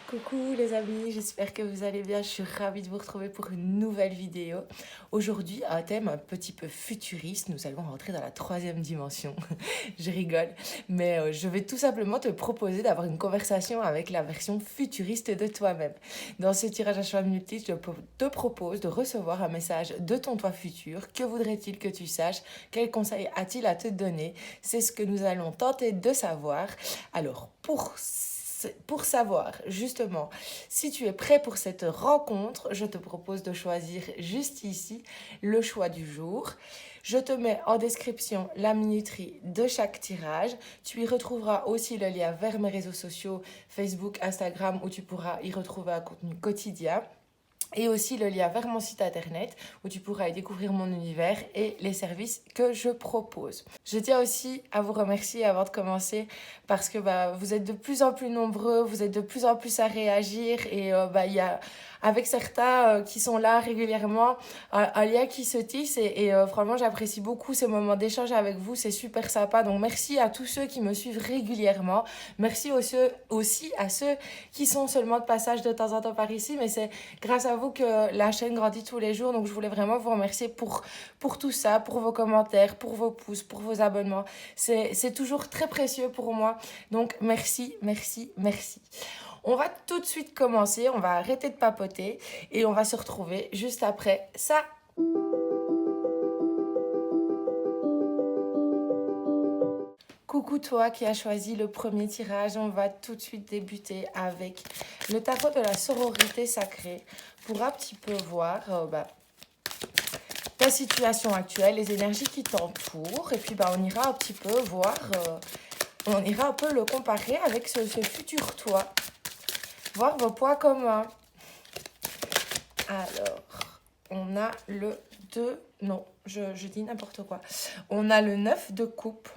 Coucou les amis, j'espère que vous allez bien. Je suis ravie de vous retrouver pour une nouvelle vidéo. Aujourd'hui, un thème un petit peu futuriste. Nous allons rentrer dans la troisième dimension. Je rigole, mais je vais tout simplement te proposer d'avoir une conversation avec la version futuriste de toi-même. Dans ce tirage à choix multiple, je te propose de recevoir un message de ton toi futur. Que voudrait-il que tu saches? Quels conseils a-t-il à te donner? C'est ce que nous allons tenter de savoir. Alors, pour savoir justement si tu es prêt pour cette rencontre, je te propose de choisir juste ici le choix du jour. Je te mets en description la minuterie de chaque tirage. Tu y retrouveras aussi le lien vers mes réseaux sociaux, Facebook, Instagram, où tu pourras y retrouver un contenu quotidien. Et aussi le lien vers mon site internet où tu pourras y découvrir mon univers et les services que je propose. Je tiens aussi à vous remercier avant de commencer parce que vous êtes de plus en plus nombreux, vous êtes de plus en plus à réagir et il y a avec certains qui sont là régulièrement un lien qui se tisse et franchement j'apprécie beaucoup ces moments d'échange avec vous, c'est super sympa. Donc merci à tous ceux qui me suivent régulièrement, merci aussi à ceux qui sont seulement de passage de temps en temps par ici, mais c'est grâce à vous que la chaîne grandit tous les jours. Donc je voulais vraiment vous remercier pour tout ça, pour vos commentaires, pour vos pouces, pour vos abonnements. C'est toujours très précieux pour moi. Donc merci, merci, merci. On va tout de suite commencer, on va arrêter de papoter et on va se retrouver juste après ça. Coucou toi qui as choisi le premier tirage, on va tout de suite débuter avec le tarot de la sororité sacrée pour un petit peu voir ta situation actuelle, les énergies qui t'entourent et puis on ira un petit peu voir, on ira un peu le comparer avec ce futur toi, voir vos points communs. Alors, on a le 2, non, je dis n'importe quoi, on a le 9 de coupe.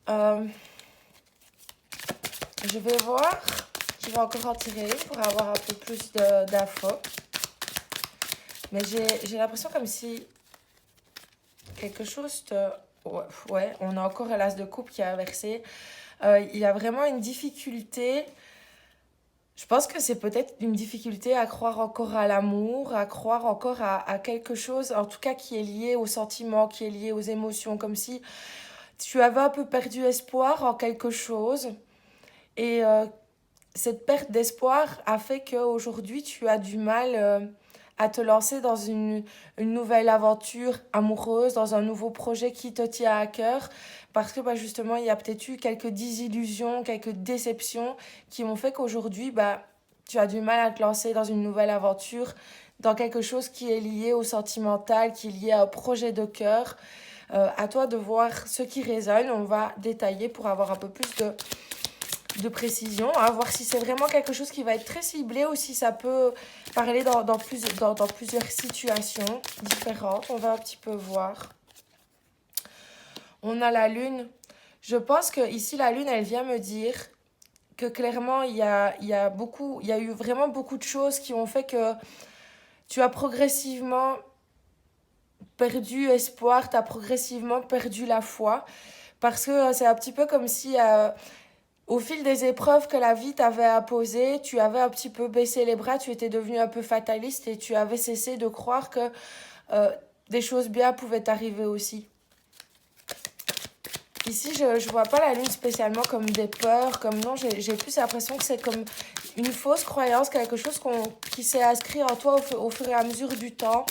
Je vais voir, je vais encore en tirer une pour avoir un peu plus d'infos. Mais j'ai l'impression comme si quelque chose te... Ouais, on a encore l'as de coupe qui est inversé. Il y a vraiment une difficulté. Je pense que c'est peut-être une difficulté à croire encore à l'amour, à croire encore à quelque chose, en tout cas qui est lié aux sentiments, qui est lié aux émotions, comme si tu avais un peu perdu espoir en quelque chose. Et cette perte d'espoir a fait qu'aujourd'hui, tu as du mal à te lancer dans une nouvelle aventure amoureuse, dans un nouveau projet qui te tient à cœur, parce que justement, il y a peut-être eu quelques désillusions, quelques déceptions qui ont fait qu'aujourd'hui, tu as du mal à te lancer dans une nouvelle aventure, dans quelque chose qui est lié au sentimental, qui est lié à un projet de cœur. À toi de voir ce qui résonne. On va détailler pour avoir un peu plus de précision, voir si c'est vraiment quelque chose qui va être très ciblé ou si ça peut parler dans plusieurs situations différentes. On va un petit peu voir. On a la lune. Je pense que ici la lune, elle vient me dire que clairement, il y a eu vraiment beaucoup de choses qui ont fait que tu as progressivement perdu espoir, tu as progressivement perdu la foi. Parce que c'est un petit peu comme si au fil des épreuves que la vie t'avait imposées, tu avais un petit peu baissé les bras, tu étais devenu un peu fataliste et tu avais cessé de croire que des choses bien pouvaient t'arriver aussi. Ici, je vois pas la lune spécialement comme des peurs, comme non, j'ai plus l'impression que c'est comme une fausse croyance, quelque chose qui s'est inscrit en toi au fur et à mesure du temps,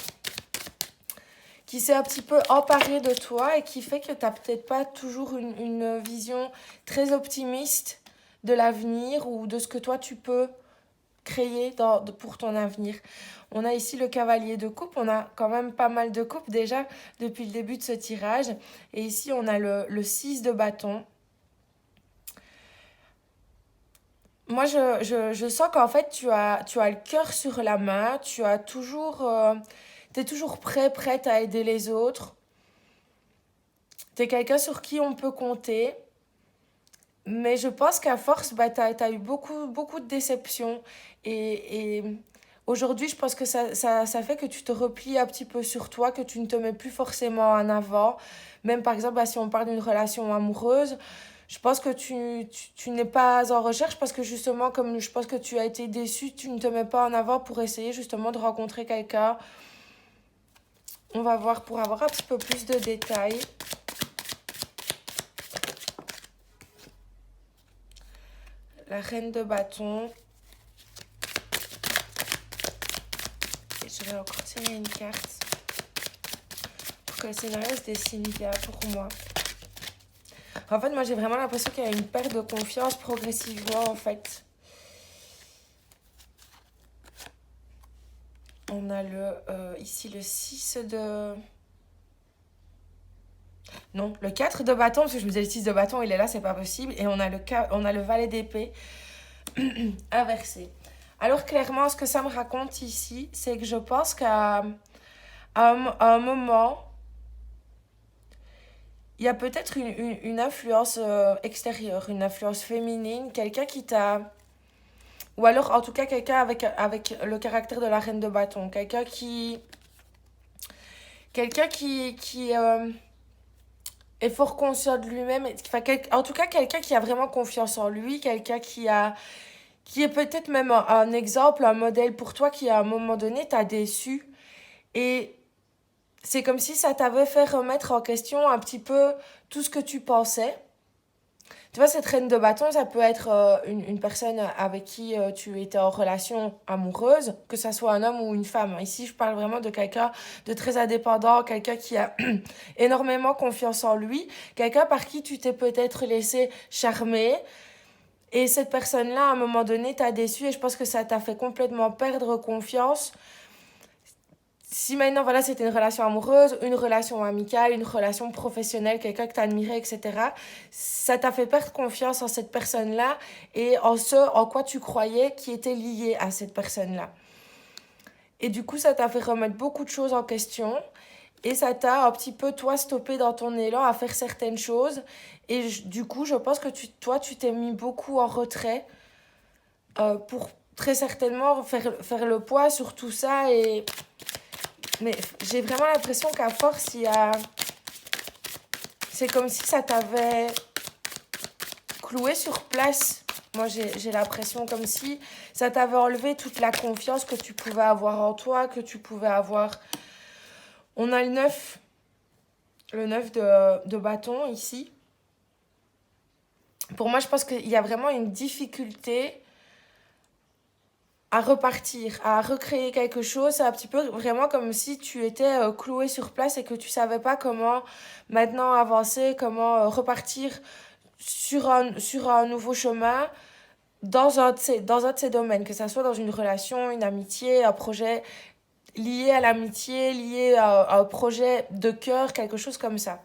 qui s'est un petit peu emparé de toi et qui fait que tu n'as peut-être pas toujours une vision très optimiste de l'avenir ou de ce que toi tu peux créer pour ton avenir. On a ici le cavalier de coupe, on a quand même pas mal de coupes déjà depuis le début de ce tirage. Et ici on a le 6 de bâton. Moi je sens qu'en fait tu as le cœur sur la main, t'es toujours prête à aider les autres. T'es quelqu'un sur qui on peut compter. Mais je pense qu'à force, t'as eu beaucoup de déceptions. Et aujourd'hui, je pense que ça fait que tu te replies un petit peu sur toi, que tu ne te mets plus forcément en avant. Même par exemple, si on parle d'une relation amoureuse, Je pense que tu n'es pas en recherche parce que justement, comme je pense que tu as été déçu, tu ne te mets pas en avant pour essayer justement de rencontrer quelqu'un. On va voir pour avoir un petit peu plus de détails. La reine de bâton. Et je vais encore tirer une carte pour que le scénario se dessine bien pour moi. En fait, moi, j'ai vraiment l'impression qu'il y a une perte de confiance progressivement, en fait. On a ici le 6 de... Non, le 4 de bâton, parce que je me disais le 6 de bâton, il est là, c'est pas possible. Et on a le valet d'épée inversé. Alors, clairement, ce que ça me raconte ici, c'est que je pense qu'à un moment, il y a peut-être une influence extérieure, une influence féminine, quelqu'un qui t'a... Ou alors, en tout cas, quelqu'un avec le caractère de la reine de bâton. Quelqu'un qui est fort conscient de lui-même. Enfin, en tout cas, quelqu'un qui a vraiment confiance en lui. Quelqu'un qui est peut-être même un exemple, un modèle pour toi qui, à un moment donné, t'a déçu. Et c'est comme si ça t'avait fait remettre en question un petit peu tout ce que tu pensais. Tu vois, cette reine de bâton, ça peut être une personne avec qui tu étais en relation amoureuse, que ça soit un homme ou une femme. Ici, je parle vraiment de quelqu'un de très indépendant, quelqu'un qui a énormément confiance en lui, quelqu'un par qui tu t'es peut-être laissé charmer. Et cette personne-là, à un moment donné, t'a déçu et je pense que ça t'a fait complètement perdre confiance. Si maintenant, voilà, c'était une relation amoureuse, une relation amicale, une relation professionnelle, quelqu'un que t'admirais, etc., ça t'a fait perdre confiance en cette personne-là et en ce en quoi tu croyais qui était lié à cette personne-là. Et du coup, ça t'a fait remettre beaucoup de choses en question et ça t'a un petit peu, toi, stoppé dans ton élan à faire certaines choses. Et du coup, je pense que toi, tu t'es mis beaucoup en retrait pour très certainement faire le poids sur tout ça et... Mais j'ai vraiment l'impression qu'à force, il y a... C'est comme si ça t'avait cloué sur place. Moi, j'ai l'impression comme si ça t'avait enlevé toute la confiance que tu pouvais avoir en toi, que tu pouvais avoir... On a le 9 de bâton ici. Pour moi, je pense qu'il y a vraiment une difficulté à repartir, à recréer quelque chose. C'est un petit peu vraiment comme si tu étais cloué sur place et que tu savais pas comment maintenant avancer, comment repartir sur un nouveau chemin dans un de ces domaines, que ce soit dans une relation, une amitié, un projet lié à l'amitié, lié à un projet de cœur, quelque chose comme ça.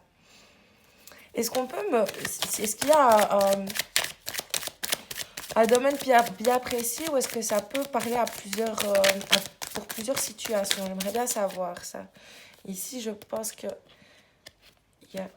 Est-ce qu'il y a un domaine bien précis ou est-ce que ça peut parler pour plusieurs situations? J'aimerais bien savoir ça. Ici, je pense qu'il y a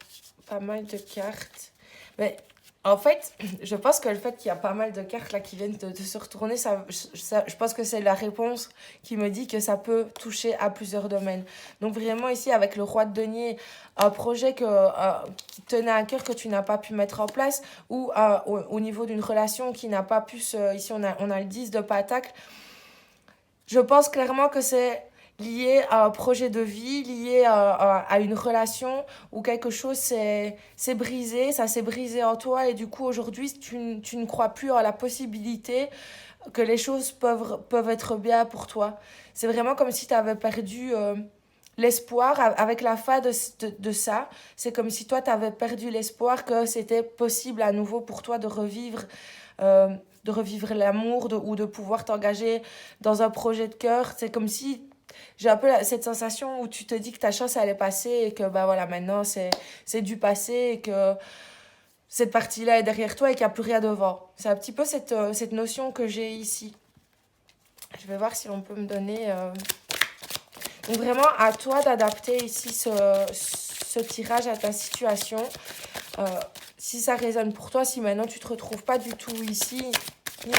pas mal de cartes. Mais en fait, je pense que le fait qu'il y a pas mal de cartes là qui viennent de se retourner, je pense que c'est la réponse qui me dit que ça peut toucher à plusieurs domaines. Donc vraiment ici, avec le roi de denier, un projet qui tenait à cœur que tu n'as pas pu mettre en place, ou au niveau d'une relation qui n'a pas pu se... Ici, on a le 10 de pentacle. Je pense clairement que c'est lié à un projet de vie, lié à une relation où quelque chose s'est brisé, ça s'est brisé en toi et du coup aujourd'hui tu ne crois plus en la possibilité que les choses peuvent être bien pour toi. C'est vraiment comme si tu avais perdu l'espoir avec la fin de ça. C'est comme si toi tu avais perdu l'espoir que c'était possible à nouveau pour toi euh, de revivre l'amour ou de pouvoir t'engager dans un projet de cœur. C'est comme si j'ai un peu cette sensation où tu te dis que ta chance allait passer et que bah voilà, maintenant c'est du passé et que cette partie-là est derrière toi et qu'il n'y a plus rien devant. C'est un petit peu cette notion que j'ai ici. Je vais voir si on peut me donner... Donc vraiment à toi d'adapter ici ce tirage à ta situation. Si ça résonne pour toi, si maintenant tu te retrouves pas du tout ici, ni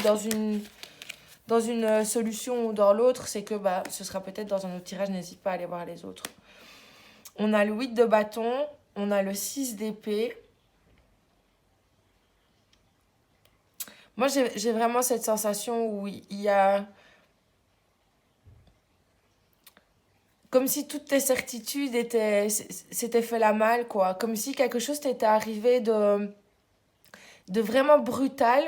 dans une solution ou dans l'autre, c'est que bah, ce sera peut-être dans un autre tirage, n'hésite pas à aller voir les autres. On a le 8 de bâton, on a le 6 d'épée. Moi, j'ai vraiment cette sensation où il y a... Comme si toutes tes certitudes s'étaient fait la malle, quoi. Comme si quelque chose t'était arrivé de vraiment brutal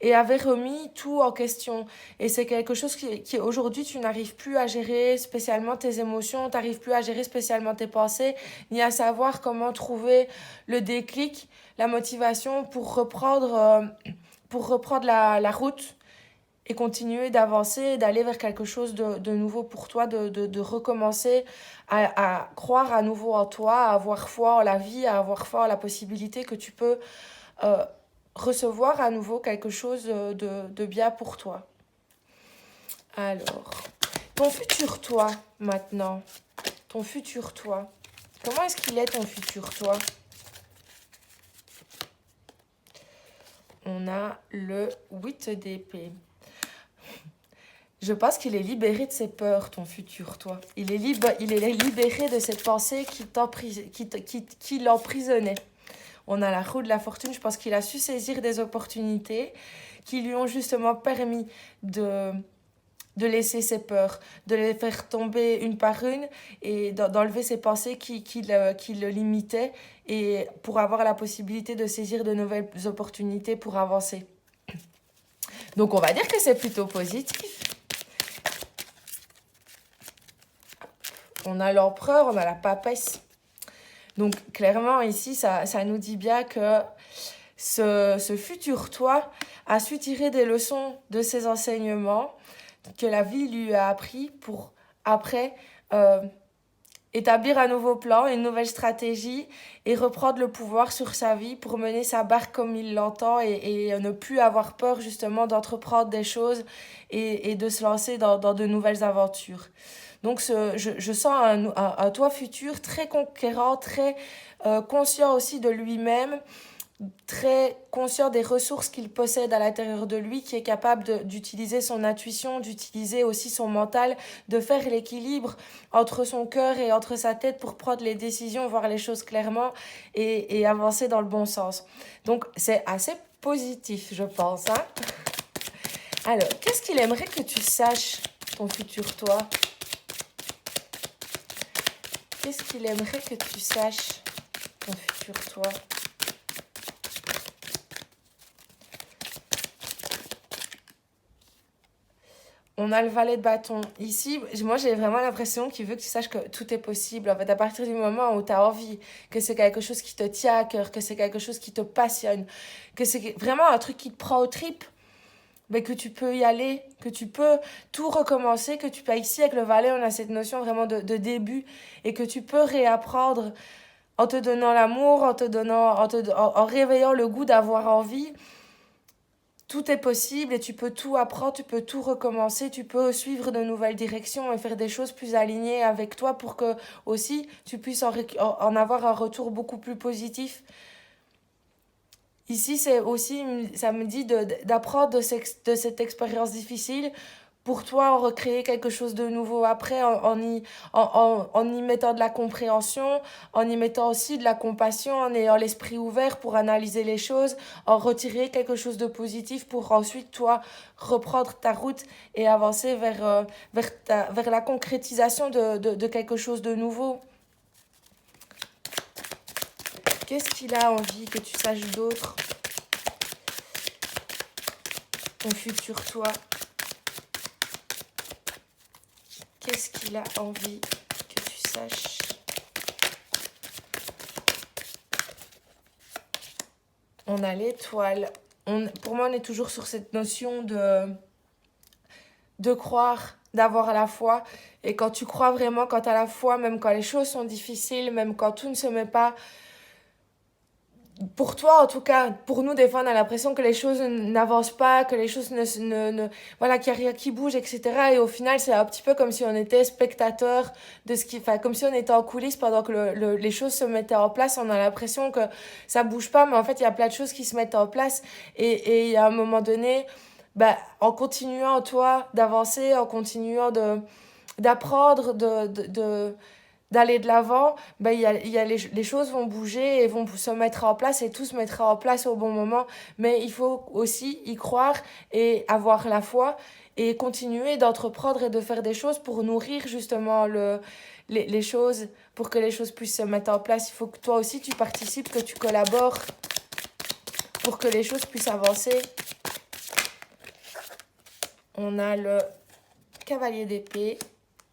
et avait remis tout en question. Et c'est quelque chose qui aujourd'hui, tu n'arrives plus à gérer spécialement tes émotions, tu n'arrives plus à gérer spécialement tes pensées, ni à savoir comment trouver le déclic, la motivation pour reprendre la route et continuer d'avancer, d'aller vers quelque chose de nouveau pour toi, de recommencer à croire à nouveau en toi, à avoir foi en la vie, à avoir foi en la possibilité que tu peux euh, recevoir à nouveau quelque chose de bien pour toi. Alors, ton futur toi maintenant, ton futur toi, comment est-ce qu'il est ton futur toi? On a le 8 d'épée. Je pense qu'il est libéré de ses peurs, ton futur toi. Il est libéré de cette pensée qui l'emprisonnait. On a la roue de la fortune, je pense qu'il a su saisir des opportunités qui lui ont justement permis de, de laisser ses peurs, de les faire tomber une par une et d'enlever ses pensées qui le limitaient et pour avoir la possibilité de saisir de nouvelles opportunités pour avancer. Donc on va dire que c'est plutôt positif. On a l'empereur, on a la papesse. Donc clairement ici, ça nous dit bien que ce futur toi a su tirer des leçons de ses enseignements que la vie lui a appris pour après euh, établir un nouveau plan, une nouvelle stratégie et reprendre le pouvoir sur sa vie pour mener sa barque comme il l'entend et ne plus avoir peur justement d'entreprendre des choses et de se lancer dans de nouvelles aventures. Donc je sens un toi futur très conquérant, très conscient aussi de lui-même, très conscient des ressources qu'il possède à l'intérieur de lui, qui est capable d'utiliser son intuition, d'utiliser aussi son mental, de faire l'équilibre entre son cœur et entre sa tête pour prendre les décisions, voir les choses clairement et avancer dans le bon sens. Donc c'est assez positif, je pense. Hein. Alors, qu'est-ce qu'il aimerait que tu saches, ton futur toi? Qu'est-ce qu'il aimerait que tu saches, ton futur toi? On a le valet de bâton. Ici, moi, j'ai vraiment l'impression qu'il veut que tu saches que tout est possible. En fait, à partir du moment où tu as envie, que c'est quelque chose qui te tient à cœur, que c'est quelque chose qui te passionne, que c'est vraiment un truc qui te prend aux tripes, mais que tu peux y aller, que tu peux tout recommencer, que tu peux ici, avec le valet, on a cette notion vraiment de début, et que tu peux réapprendre en te donnant l'amour, en réveillant le goût d'avoir envie. Tout est possible et tu peux tout apprendre, tu peux tout recommencer, tu peux suivre de nouvelles directions et faire des choses plus alignées avec toi pour que aussi tu puisses en avoir un retour beaucoup plus positif. Ici, c'est aussi, ça me dit d'apprendre de cette expérience difficile pour toi en recréer quelque chose de nouveau après en y mettant de la compréhension, en y mettant aussi de la compassion, en ayant l'esprit ouvert pour analyser les choses, en retirer quelque chose de positif pour ensuite toi reprendre ta route et avancer vers la concrétisation de quelque chose de nouveau. Qu'est-ce qu'il a envie que tu saches d'autre? Ton futur toi. Qu'est-ce qu'il a envie que tu saches? On a l'étoile. Pour moi, on est toujours sur cette notion de croire, d'avoir la foi. Et quand tu crois vraiment, quand tu as la foi, même quand les choses sont difficiles, même quand tout ne se met pas pour toi, en tout cas, pour nous, des fois, on a l'impression que les choses n'avancent pas, que les choses voilà, qu'il n'y a rien qui bouge, etc. Et au final, c'est un petit peu comme si on était spectateur de enfin, comme si on était en coulisses pendant que les choses se mettaient en place. On a l'impression que ça bouge pas, mais en fait, il y a plein de choses qui se mettent en place. Et il y a un moment donné, bah, en continuant, toi, d'avancer, en continuant d'apprendre, d'aller de l'avant, ben, les choses vont bouger et vont se mettre en place et tout se mettra en place au bon moment. Mais il faut aussi y croire et avoir la foi et continuer d'entreprendre et de faire des choses pour nourrir justement les choses, pour que les choses puissent se mettre en place. Il faut que toi aussi tu participes, que tu collabores pour que les choses puissent avancer. On a le cavalier d'épée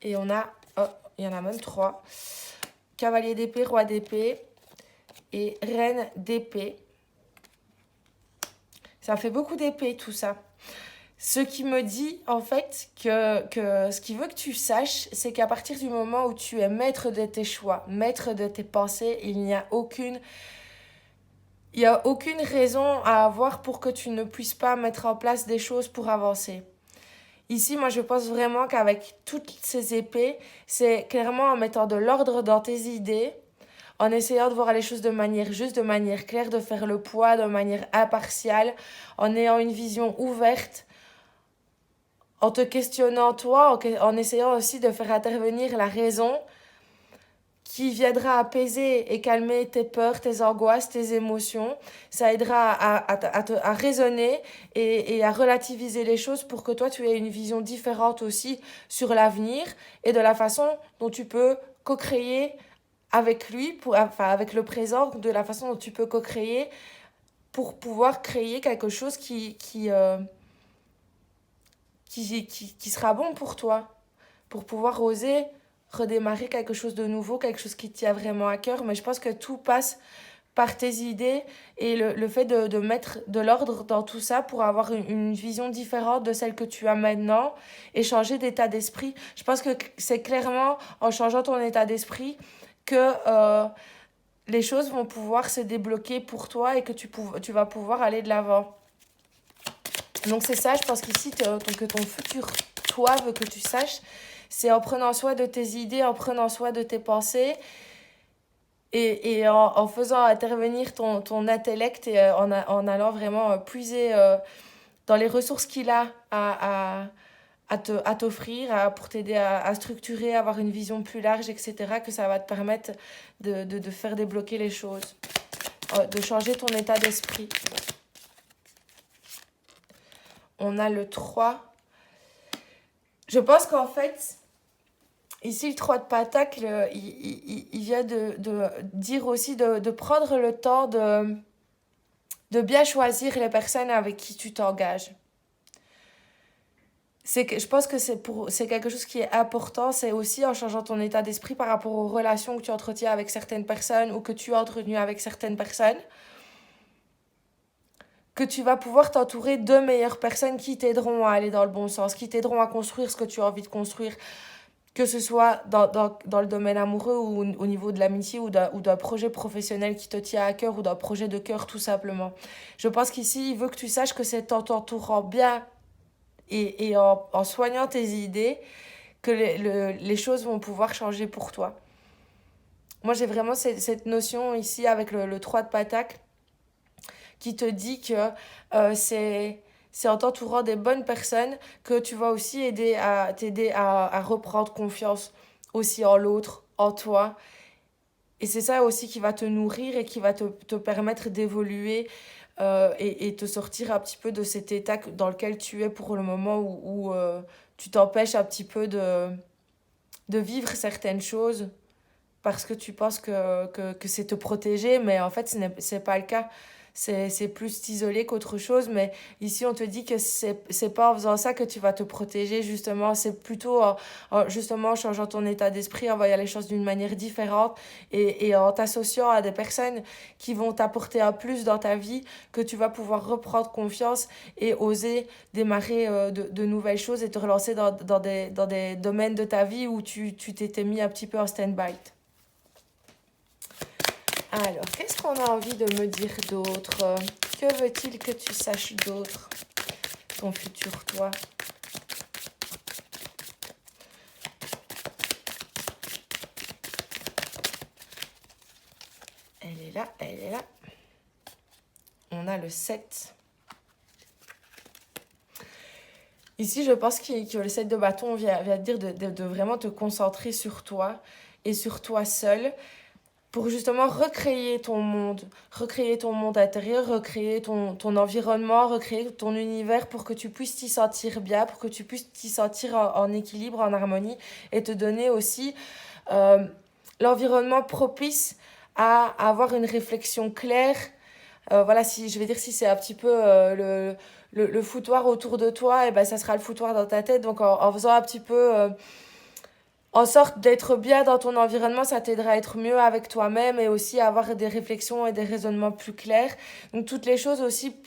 et on a... Oh, il y en a même 3. Cavalier d'épée, roi d'épée et reine d'épée. Ça fait beaucoup d'épée tout ça. Ce qui me dit en fait que ce qu'il veut que tu saches, c'est qu'à partir du moment où tu es maître de tes choix, maître de tes pensées, il n'y a aucune raison à avoir pour que tu ne puisses pas mettre en place des choses pour avancer. Ici, moi, je pense vraiment qu'avec toutes ces épées, c'est clairement en mettant de l'ordre dans tes idées, en essayant de voir les choses de manière juste, de manière claire, de faire le poids de manière impartiale, en ayant une vision ouverte, en te questionnant toi, en essayant aussi de faire intervenir la raison qui viendra apaiser et calmer tes peurs, tes angoisses, tes émotions. Ça aidera à raisonner et à relativiser les choses pour que toi, tu aies une vision différente aussi sur l'avenir et de la façon dont tu peux co-créer avec lui, avec le présent, de la façon dont tu peux co-créer pour pouvoir créer quelque chose qui sera bon pour toi, pour pouvoir oser redémarrer quelque chose de nouveau, quelque chose qui te tient vraiment à cœur. Mais je pense que tout passe par tes idées et le fait de mettre de l'ordre dans tout ça pour avoir une vision différente de celle que tu as maintenant et changer d'état d'esprit. Je pense que c'est clairement en changeant ton état d'esprit que les choses vont pouvoir se débloquer pour toi et que tu vas pouvoir aller de l'avant. Donc c'est ça, je pense qu'ici, que ton futur toi veut que tu saches, c'est en prenant soin de tes idées, en prenant soin de tes pensées et en faisant intervenir ton intellect et en allant vraiment puiser dans les ressources qu'il a à t'offrir, pour t'aider à structurer, à avoir une vision plus large, etc., que ça va te permettre de faire débloquer les choses, de changer ton état d'esprit. On a le 3. Je pense qu'en fait, ici, le 3 de Pentacle, il vient de dire aussi de prendre le temps de bien choisir les personnes avec qui tu t'engages. Je pense que c'est quelque chose qui est important. C'est aussi en changeant ton état d'esprit par rapport aux relations que tu entretiens avec certaines personnes ou que tu as entretenues avec certaines personnes, que tu vas pouvoir t'entourer de meilleures personnes qui t'aideront à aller dans le bon sens, qui t'aideront à construire ce que tu as envie de construire, que ce soit dans le domaine amoureux ou au niveau de l'amitié ou d'un projet professionnel qui te tient à cœur ou d'un projet de cœur tout simplement. Je pense qu'ici, il veut que tu saches que c'est en t'entourant bien et en soignant tes idées que les choses vont pouvoir changer pour toi. Moi, j'ai vraiment cette notion ici avec le 3 de Pentacle qui te dit que c'est en t'entourant des bonnes personnes que tu vas aussi t'aider à reprendre confiance aussi en l'autre, en toi. Et c'est ça aussi qui va te nourrir et qui va te permettre d'évoluer et te sortir un petit peu de cet état dans lequel tu es pour le moment où tu t'empêches un petit peu de vivre certaines choses parce que tu penses que c'est te protéger, mais en fait, c'est pas le cas. C'est plus t'isoler qu'autre chose, mais ici, on te dit que c'est pas en faisant ça que tu vas te protéger, justement. C'est plutôt justement en changeant ton état d'esprit, en voyant les choses d'une manière différente et en t'associant à des personnes qui vont t'apporter un plus dans ta vie, que tu vas pouvoir reprendre confiance et oser démarrer de nouvelles choses et te relancer dans des domaines de ta vie où tu t'étais mis un petit peu en stand-by. Alors, qu'est-ce qu'on a envie de me dire d'autre? Que veut-il que tu saches d'autre? Ton futur toi. Elle est là, elle est là. On a le 7. Ici, je pense que le 7 de bâton vient dire de vraiment te concentrer sur toi et sur toi seul pour justement recréer ton monde intérieur, recréer ton environnement, recréer ton univers pour que tu puisses t'y sentir bien, pour que tu puisses t'y sentir en équilibre, en harmonie et te donner aussi euh, l'environnement propice à avoir une réflexion claire. Voilà, si je vais dire si c'est un petit peu le foutoir autour de toi, et ben ça sera le foutoir dans ta tête. Donc en faisant un petit peu en sorte d'être bien dans ton environnement, ça t'aidera à être mieux avec toi-même et aussi à avoir des réflexions et des raisonnements plus clairs. Donc toutes les choses aussi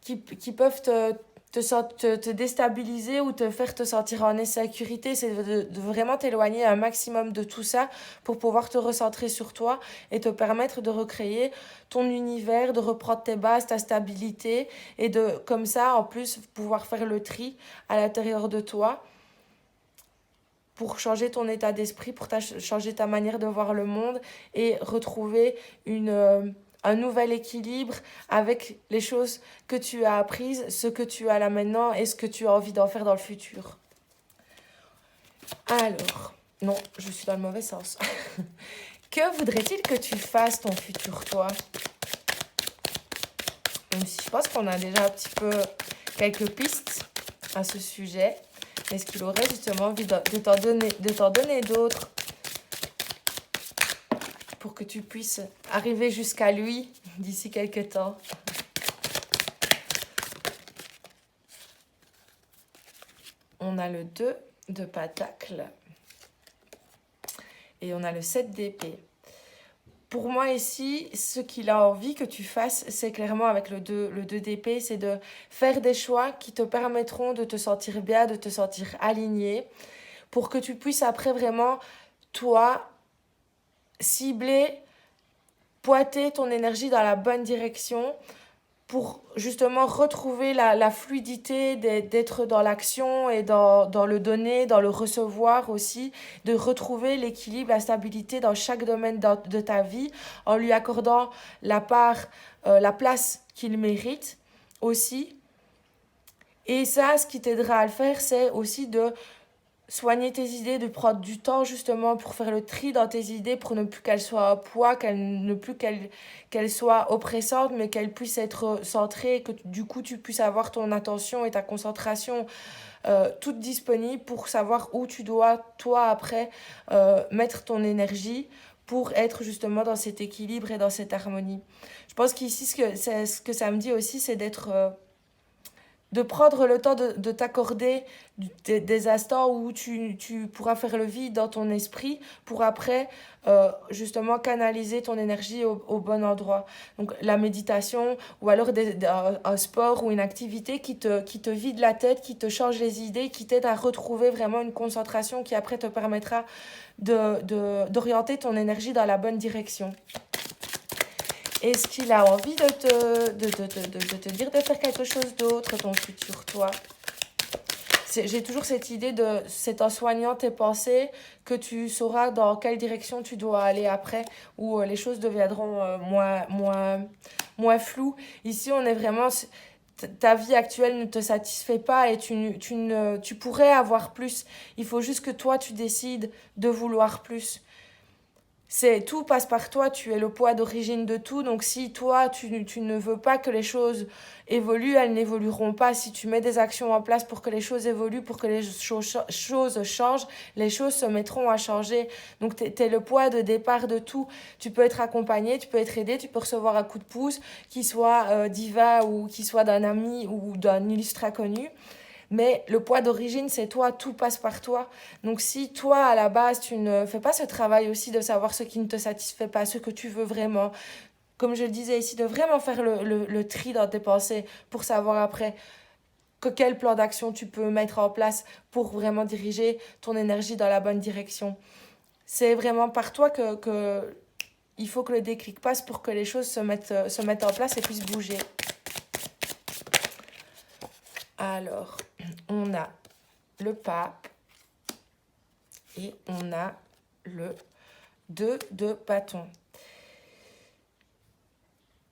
qui peuvent te déstabiliser ou te faire te sentir en insécurité, c'est de vraiment t'éloigner un maximum de tout ça pour pouvoir te recentrer sur toi et te permettre de recréer ton univers, de reprendre tes bases, ta stabilité et de, comme ça, en plus, pouvoir faire le tri à l'intérieur de toi pour changer ton état d'esprit, pour changer ta manière de voir le monde et retrouver un nouvel équilibre avec les choses que tu as apprises, ce que tu as là maintenant et ce que tu as envie d'en faire dans le futur. Alors, non, je suis dans le mauvais sens. Que voudrait-il que tu fasses ton futur toi? Même si je pense qu'on a déjà un petit peu quelques pistes à ce sujet. Est-ce qu'il aurait justement envie de t'en donner d'autres pour que tu puisses arriver jusqu'à lui d'ici quelques temps? On a le 2 de pentacle et on a le 7 d'épée. Pour moi ici, ce qu'il a envie que tu fasses, c'est clairement avec le 2 d'épée, c'est de faire des choix qui te permettront de te sentir bien, de te sentir aligné, pour que tu puisses après vraiment, toi, cibler, pointer ton énergie dans la bonne direction pour justement retrouver la fluidité d'être dans l'action et dans le donner, dans le recevoir aussi, de retrouver l'équilibre, la stabilité dans chaque domaine de ta vie en lui accordant la place qu'il mérite aussi. Et ça, ce qui t'aidera à le faire, c'est aussi de soigner tes idées, de prendre du temps justement pour faire le tri dans tes idées, pour ne plus qu'elles soient un poids, qu'elles soient oppressantes, mais qu'elles puissent être centrées, que du coup tu puisses avoir ton attention et ta concentration toutes disponibles pour savoir où tu dois, toi, après, mettre ton énergie pour être justement dans cet équilibre et dans cette harmonie. Je pense qu'ici, ce que ça me dit aussi, c'est de prendre le temps de t'accorder des instants où tu pourras faire le vide dans ton esprit pour après justement canaliser ton énergie au bon endroit. Donc la méditation ou alors un sport ou une activité qui te vide la tête, qui te change les idées, qui t'aide à retrouver vraiment une concentration qui après te permettra d'orienter ton énergie dans la bonne direction. Est-ce qu'il a envie de te dire de faire quelque chose d'autre, ton futur toi? J'ai toujours cette idée c'est en soignant tes pensées que tu sauras dans quelle direction tu dois aller après, où les choses deviendront moins floues. Ici, on est vraiment... Ta vie actuelle ne te satisfait pas et tu pourrais avoir plus. Il faut juste que toi, tu décides de vouloir plus. Tout passe par toi, tu es le poids d'origine de tout, donc si toi tu ne veux pas que les choses évoluent, elles n'évolueront pas. Si tu mets des actions en place pour que les choses évoluent, pour que les choses changent, les choses se mettront à changer. Donc t'es le poids de départ de tout. Tu peux être accompagné, tu peux être aidé, tu peux recevoir un coup de pouce, qui soit divin ou qui soit d'un ami ou d'un illustre inconnu. Mais le poids d'origine, c'est toi, tout passe par toi. Donc si toi, à la base, tu ne fais pas ce travail aussi de savoir ce qui ne te satisfait pas, ce que tu veux vraiment, comme je le disais ici, de vraiment faire le tri dans tes pensées pour savoir après quel plan d'action tu peux mettre en place pour vraiment diriger ton énergie dans la bonne direction. C'est vraiment par toi que il faut que le déclic passe pour que les choses se mettent en place et puissent bouger. Alors, on a le pape et on a le 2 de bâton.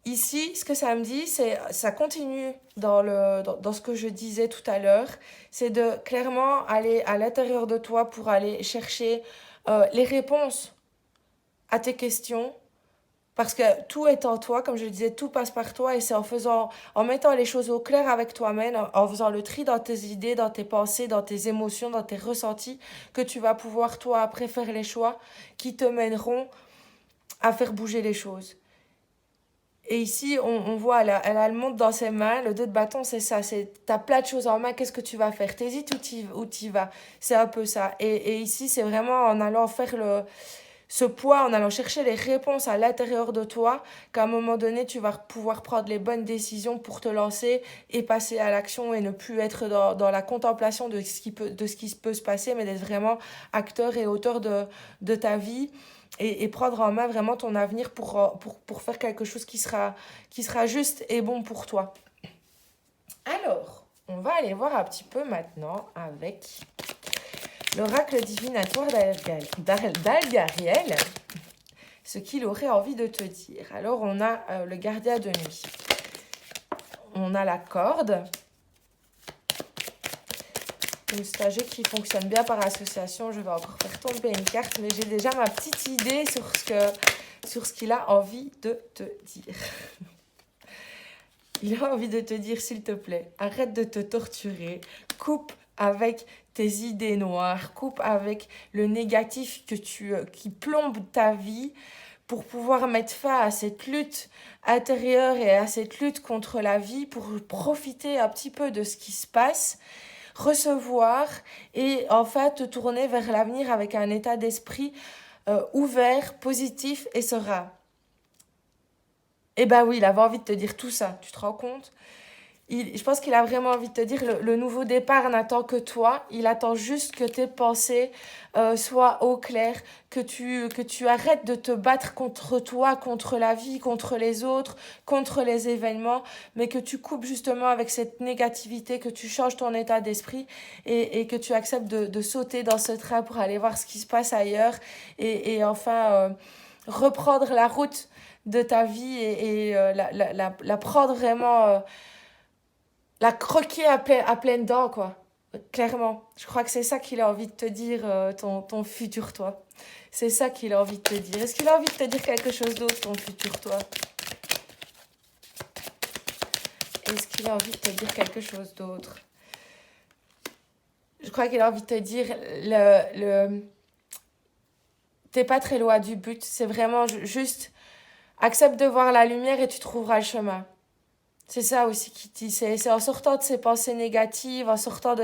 Ici, ce que ça me dit, ça continue dans ce que je disais tout à l'heure, c'est de clairement aller à l'intérieur de toi pour aller chercher les réponses à tes questions. Parce que tout est en toi, comme je le disais, tout passe par toi et c'est en mettant les choses au clair avec toi-même, en faisant le tri dans tes idées, dans tes pensées, dans tes émotions, dans tes ressentis, que tu vas pouvoir, toi, après faire les choix qui te mèneront à faire bouger les choses. Et ici, on voit, elle a le monde dans ses mains, le 2 de bâton, c'est ça, t'as plein de choses en main, qu'est-ce que tu vas faire? T'hésites ou t'y vas? C'est un peu ça. Et ici, c'est vraiment en allant faire ce poids, en allant chercher les réponses à l'intérieur de toi, qu'à un moment donné, tu vas pouvoir prendre les bonnes décisions pour te lancer et passer à l'action et ne plus être dans la contemplation de ce qui peut se passer, mais d'être vraiment acteur et auteur de ta vie et prendre en main vraiment ton avenir pour faire quelque chose qui sera juste et bon pour toi. Alors, on va aller voir un petit peu maintenant avec l'oracle divinatoire d'Algariel, ce qu'il aurait envie de te dire. Alors, on a le gardien de nuit. On a la corde. Une stagiaire qui fonctionne bien par association. Je vais encore faire tomber une carte, mais j'ai déjà ma petite idée sur ce qu'il a envie de te dire. Il a envie de te dire, s'il te plaît, arrête de te torturer, coupe avec tes idées noires, coupe avec le négatif qui plombe ta vie pour pouvoir mettre fin à cette lutte intérieure et à cette lutte contre la vie, pour profiter un petit peu de ce qui se passe, recevoir et enfin te tourner vers l'avenir avec un état d'esprit ouvert, positif et serein. Eh ben oui, il avait envie de te dire tout ça, tu te rends compte? Je pense qu'il a vraiment envie de te dire, le nouveau départ n'attend que toi. Il attend juste que tes pensées soient au clair, que tu arrêtes de te battre contre toi, contre la vie, contre les autres, contre les événements, mais que tu coupes justement avec cette négativité, que tu changes ton état d'esprit et que tu acceptes de sauter dans ce train pour aller voir ce qui se passe ailleurs et enfin reprendre la route de ta vie et la prendre vraiment... la croquer à pleines dents, quoi. Clairement. Je crois que c'est ça qu'il a envie de te dire, ton futur toi. C'est ça qu'il a envie de te dire. Est-ce qu'il a envie de te dire quelque chose d'autre, ton futur toi? Est-ce qu'il a envie de te dire quelque chose d'autre? Je crois qu'il a envie de te dire, t'es pas très loin du but. C'est vraiment juste, accepte de voir la lumière et tu trouveras le chemin. C'est ça aussi qui dit, c'est en sortant de ces pensées négatives, en sortant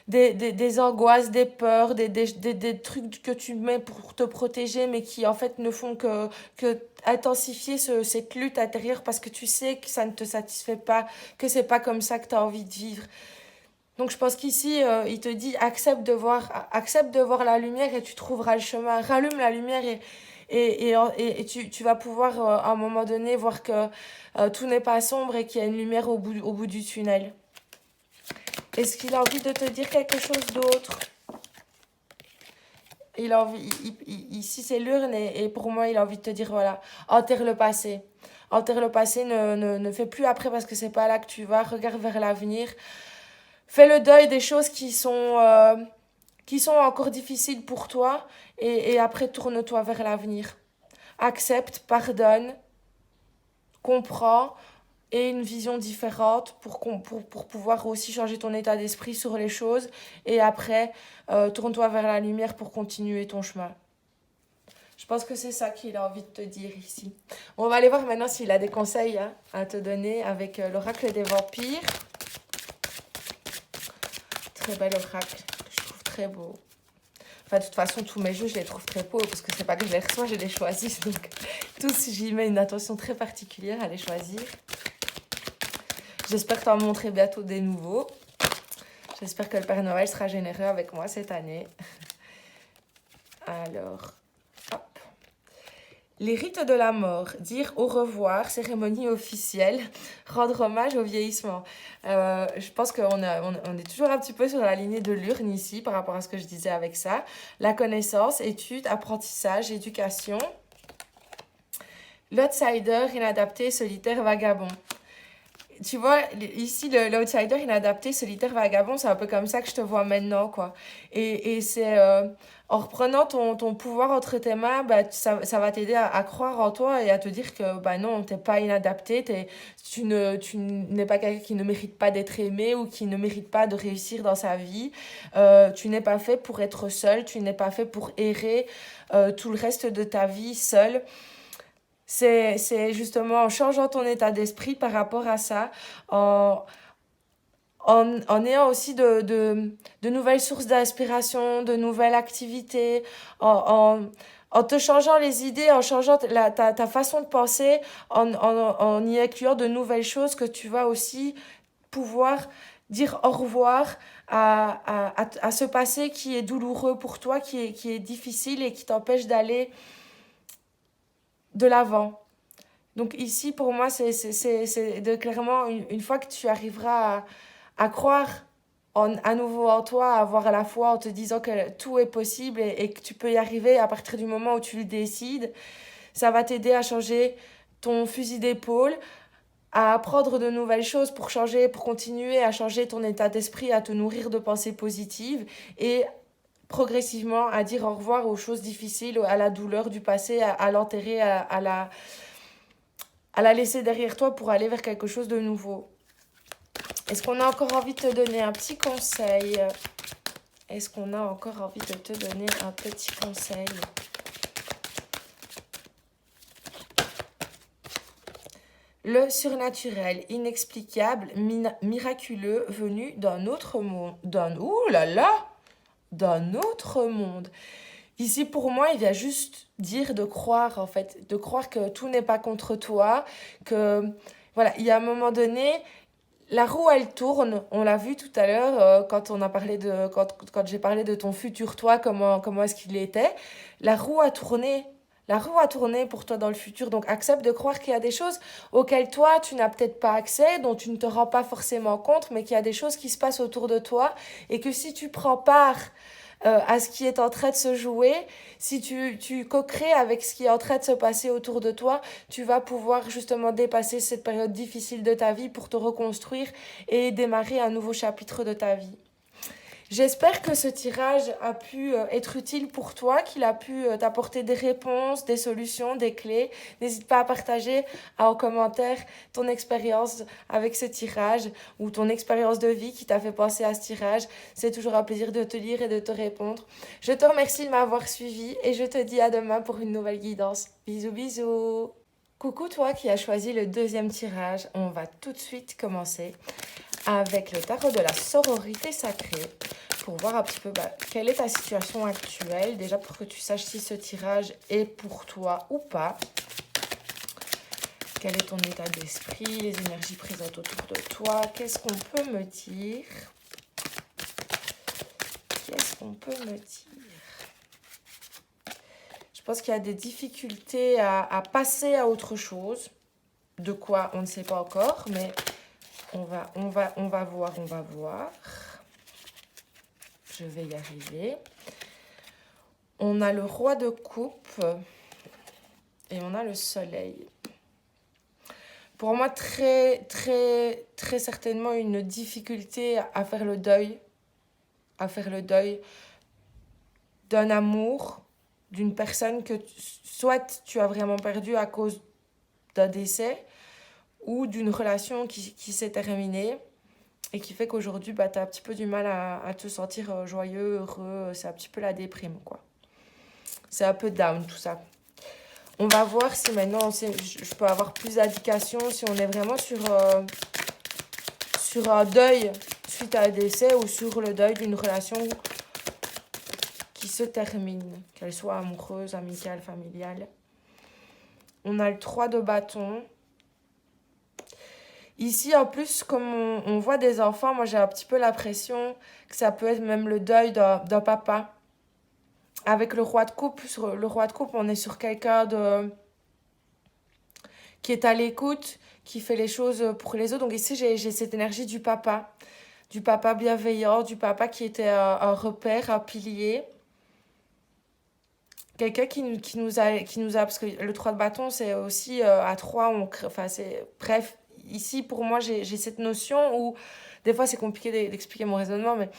des angoisses, des peurs, des trucs que tu mets pour te protéger, mais qui en fait ne font que intensifier cette lutte intérieure parce que tu sais que ça ne te satisfait pas, que c'est pas comme ça que tu as envie de vivre. Donc je pense qu'ici, il te dit, accepte de voir la lumière et tu trouveras le chemin. Rallume la lumière et tu vas pouvoir à un moment donné voir que tout n'est pas sombre et qu'il y a une lumière au bout du tunnel. Est-ce qu'il a envie de te dire quelque chose d'autre? Ici c'est l'urne et pour moi il a envie de te dire voilà, enterre le passé. Enterre le passé, ne fais plus après parce que c'est pas là que tu vas, regarde vers l'avenir. Fais le deuil des choses qui sont encore difficiles pour toi et après tourne-toi vers l'avenir. Accepte, pardonne, comprends et une vision différente pour pouvoir aussi changer ton état d'esprit sur les choses et après tourne-toi vers la lumière pour continuer ton chemin. Je pense que c'est ça qu'il a envie de te dire ici. On va aller voir maintenant s'il a des conseils à te donner avec l'oracle des vampires. Très bel oracle, je trouve très beau. Enfin, de toute façon, tous mes jeux, je les trouve très beaux parce que c'est pas que je les reçois, je les choisis. Donc, tous, j'y mets une attention très particulière à les choisir. J'espère t'en montrer bientôt des nouveaux. J'espère que le Père Noël sera généreux avec moi cette année. Alors, hop. Les rites de la mort, dire au revoir, cérémonie officielle, rendre hommage au vieillissement. Je pense qu'on est toujours un petit peu sur la lignée de l'urne ici par rapport à ce que je disais avec ça. La connaissance, étude, apprentissage, éducation. L'outsider, inadapté, solitaire, vagabond. tu vois, ici, l'outsider inadapté, solitaire, vagabond, c'est un peu comme ça que je te vois maintenant, quoi. Et c'est en reprenant ton pouvoir entre tes mains, bah, ça va t'aider à croire en toi et à te dire que bah non, t'es pas inadapté, tu n'es pas quelqu'un qui ne mérite pas d'être aimé ou qui ne mérite pas de réussir dans sa vie. Tu n'es pas fait pour être seul, tu n'es pas fait pour errer tout le reste de ta vie seul. C'est justement en changeant ton état d'esprit par rapport à ça, en, en ayant aussi de nouvelles sources d'inspiration, de nouvelles activités, en te changeant les idées, en changeant ta façon de penser, en y incluant de nouvelles choses que tu vas aussi pouvoir dire au revoir à ce passé qui est douloureux pour toi, qui est difficile et qui t'empêche d'aller de l'avant. Donc ici, pour moi, c'est de clairement, une fois que tu arriveras à croire à nouveau en toi, à avoir la foi en te disant que tout est possible et que tu peux y arriver à partir du moment où tu le décides, ça va t'aider à changer ton fusil d'épaule, à apprendre de nouvelles choses pour changer, pour continuer à changer ton état d'esprit, à te nourrir de pensées positives et progressivement à dire au revoir aux choses difficiles, à la douleur du passé, à l'enterrer, à la laisser derrière toi pour aller vers quelque chose de nouveau. Est-ce qu'on a encore envie de te donner un petit conseil? Est-ce qu'on a encore envie de te donner un petit conseil? Le surnaturel, inexplicable, miraculeux, venu d'un autre monde. Ouh là là! D'un autre monde. Ici, pour moi, il vient juste dire de croire, en fait, de croire que tout n'est pas contre toi, que, voilà, il y a un moment donné, la roue, elle tourne. On l'a vu tout à l'heure quand on a parlé quand j'ai parlé de ton futur toi, comment est-ce qu'il était. La roue a tourné. La roue a tourné pour toi dans le futur. Donc, accepte de croire qu'il y a des choses auxquelles toi, tu n'as peut-être pas accès, dont tu ne te rends pas forcément compte, mais qu'il y a des choses qui se passent autour de toi et que si tu prends part à ce qui est en train de se jouer, si tu co-crées avec ce qui est en train de se passer autour de toi, tu vas pouvoir justement dépasser cette période difficile de ta vie pour te reconstruire et démarrer un nouveau chapitre de ta vie. J'espère que ce tirage a pu être utile pour toi, qu'il a pu t'apporter des réponses, des solutions, des clés. N'hésite pas à partager en commentaire ton expérience avec ce tirage ou ton expérience de vie qui t'a fait penser à ce tirage. C'est toujours un plaisir de te lire et de te répondre. Je te remercie de m'avoir suivi et je te dis à demain pour une nouvelle guidance. Bisous bisous. Coucou toi qui as choisi le deuxième tirage. On va tout de suite commencer avec le tarot de la sororité sacrée pour voir un petit peu quelle est ta situation actuelle, déjà pour que tu saches si ce tirage est pour toi ou pas. Quel est ton état d'esprit, les énergies présentes autour de toi, qu'est-ce qu'on peut me dire? Qu'est-ce qu'on peut me dire? Je pense qu'il y a des difficultés à passer à autre chose. De quoi, on ne sait pas encore, mais on va voir. Je vais y arriver. On a le roi de coupe et on a le soleil. Pour moi, très certainement une difficulté à faire le deuil. À faire le deuil d'un amour, d'une personne que soit tu as vraiment perdu à cause d'un décès ou d'une relation qui s'est terminée et qui fait qu'aujourd'hui, tu as un petit peu du mal à te sentir joyeux, heureux. C'est un petit peu la déprime, quoi. C'est un peu down, tout ça. On va voir si maintenant, je peux avoir plus d'indications, si on est vraiment sur un deuil suite à un décès ou sur le deuil d'une relation qui se termine, qu'elle soit amoureuse, amicale, familiale. On a le 3 de bâton. Ici, en plus, comme on voit des enfants, moi j'ai un petit peu l'impression que ça peut être même le deuil d'un papa. Avec le roi de coupe, sur le roi de coupe, on est sur quelqu'un qui est à l'écoute, qui fait les choses pour les autres. Donc ici, j'ai cette énergie du papa bienveillant, du papa qui était un repère, un pilier. Quelqu'un qui nous a, parce que le 3 de bâton, c'est aussi à 3, bref, ici, pour moi, j'ai cette notion où, des fois, c'est compliqué d'expliquer mon raisonnement, mais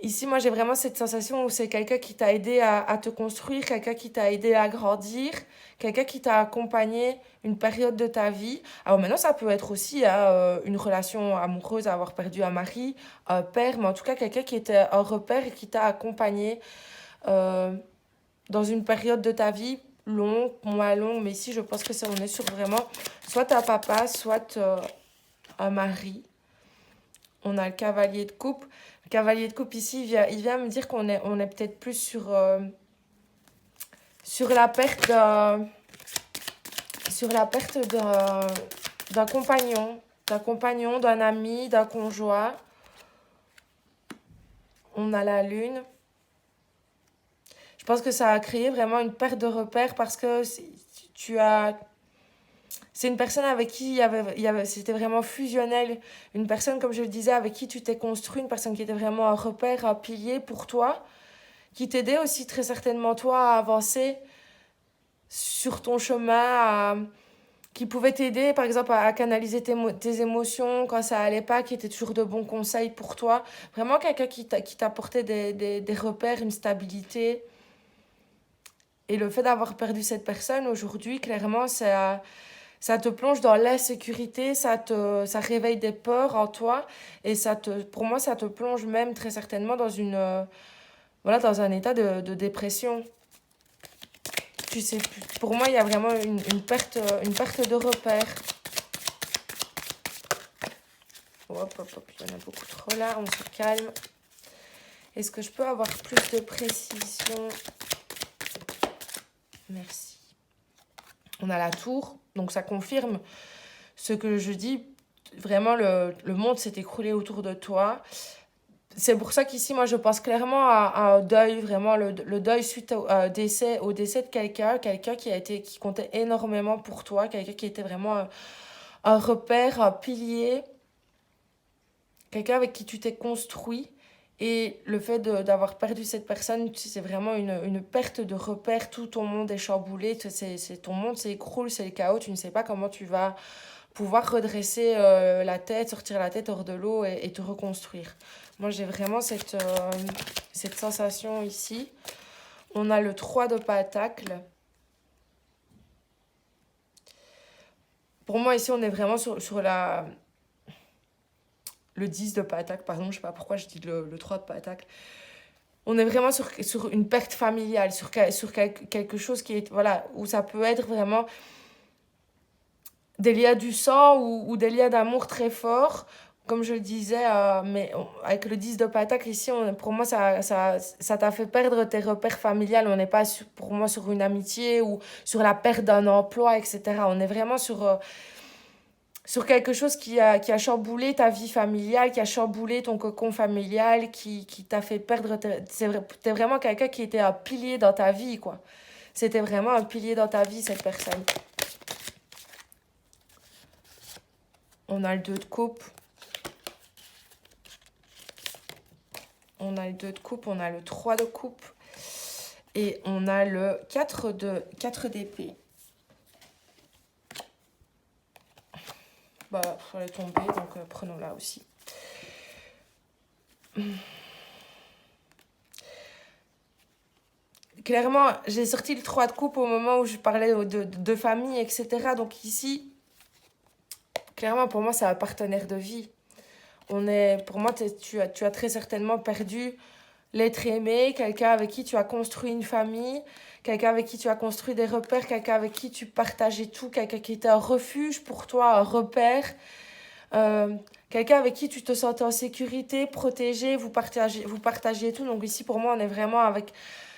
ici, moi, j'ai vraiment cette sensation où c'est quelqu'un qui t'a aidé à te construire, quelqu'un qui t'a aidé à grandir, quelqu'un qui t'a accompagné une période de ta vie. Alors maintenant, ça peut être aussi une relation amoureuse, avoir perdu un mari, un père, mais en tout cas, quelqu'un qui était un repère et qui t'a accompagné euh, dans une période de ta vie longue, moins longue. Mais ici, je pense que ça, on est sur vraiment soit un papa, soit un mari. On a le cavalier de coupe. Le cavalier de coupe ici, il vient me dire on est peut-être plus sur la perte d'un compagnon, d'un ami, d'un conjoint. On a la lune. Je pense que ça a créé vraiment une perte de repère parce que tu as... C'est une personne avec qui c'était vraiment fusionnel. Une personne, comme je le disais, avec qui tu t'es construit, une personne qui était vraiment un repère, un pilier pour toi, qui t'aidait aussi très certainement toi à avancer sur ton chemin, qui pouvait t'aider par exemple à canaliser tes émotions quand ça allait pas, qui était toujours de bons conseils pour toi. Vraiment quelqu'un qui t'apportait des repères, une stabilité. Et le fait d'avoir perdu cette personne aujourd'hui, clairement, ça te plonge dans l'insécurité, ça réveille des peurs en toi et pour moi, ça te plonge même très certainement voilà, dans un état de dépression. Tu sais plus. Pour moi, il y a vraiment une perte de repère. Hop, hop, hop, il y en a beaucoup trop là, on se calme. Est-ce que je peux avoir plus de précision? Merci. On a la tour, donc ça confirme ce que je dis. Vraiment, le monde s'est écroulé autour de toi. C'est pour ça qu'ici, moi, je pense clairement à un deuil, vraiment le deuil suite au décès de quelqu'un qui comptait énormément pour toi, quelqu'un qui était vraiment un repère, un pilier, quelqu'un avec qui tu t'es construit. Et le fait d'avoir perdu cette personne, c'est vraiment une perte de repère. Tout ton monde est chamboulé, ton monde s'écroule, c'est le chaos. Tu ne sais pas comment tu vas pouvoir redresser la tête, sortir la tête hors de l'eau et te reconstruire. Moi, j'ai vraiment cette sensation ici. On a le 3 de pentacle. Pour moi, ici, on est vraiment sur le 10 de pentacle, pardon, je ne sais pas pourquoi je dis le 3 de pentacle. On est vraiment sur une perte familiale, sur quelque chose qui est, voilà, où ça peut être vraiment des liens du sang ou des liens d'amour très forts, comme je le disais, mais avec le 10 de pentacle ici, pour moi, ça t'a fait perdre tes repères familiales. On n'est pas, pour moi, sur une amitié ou sur la perte d'un emploi, etc. On est vraiment sur quelque chose qui a chamboulé ta vie familiale, qui a chamboulé ton cocon familial, qui t'a fait perdre... T'es vraiment quelqu'un qui était un pilier dans ta vie, quoi. C'était vraiment un pilier dans ta vie, cette personne. On a le 2 de coupe. On a le 2 de coupe, on a le 3 de coupe. Et on a le 4 d'épée. Bah, elle est tombée, donc prenons-la aussi. Clairement, j'ai sorti le 3 de coupe au moment où je parlais de famille, etc. Donc ici, clairement, pour moi, c'est un partenaire de vie. Pour moi, tu as très certainement perdu l'être aimé, quelqu'un avec qui tu as construit une famille, quelqu'un avec qui tu as construit des repères, quelqu'un avec qui tu partageais tout, quelqu'un qui était un refuge pour toi, un repère, quelqu'un avec qui tu te sentais en sécurité, protégé, vous partagez tout. Donc ici, pour moi, on est vraiment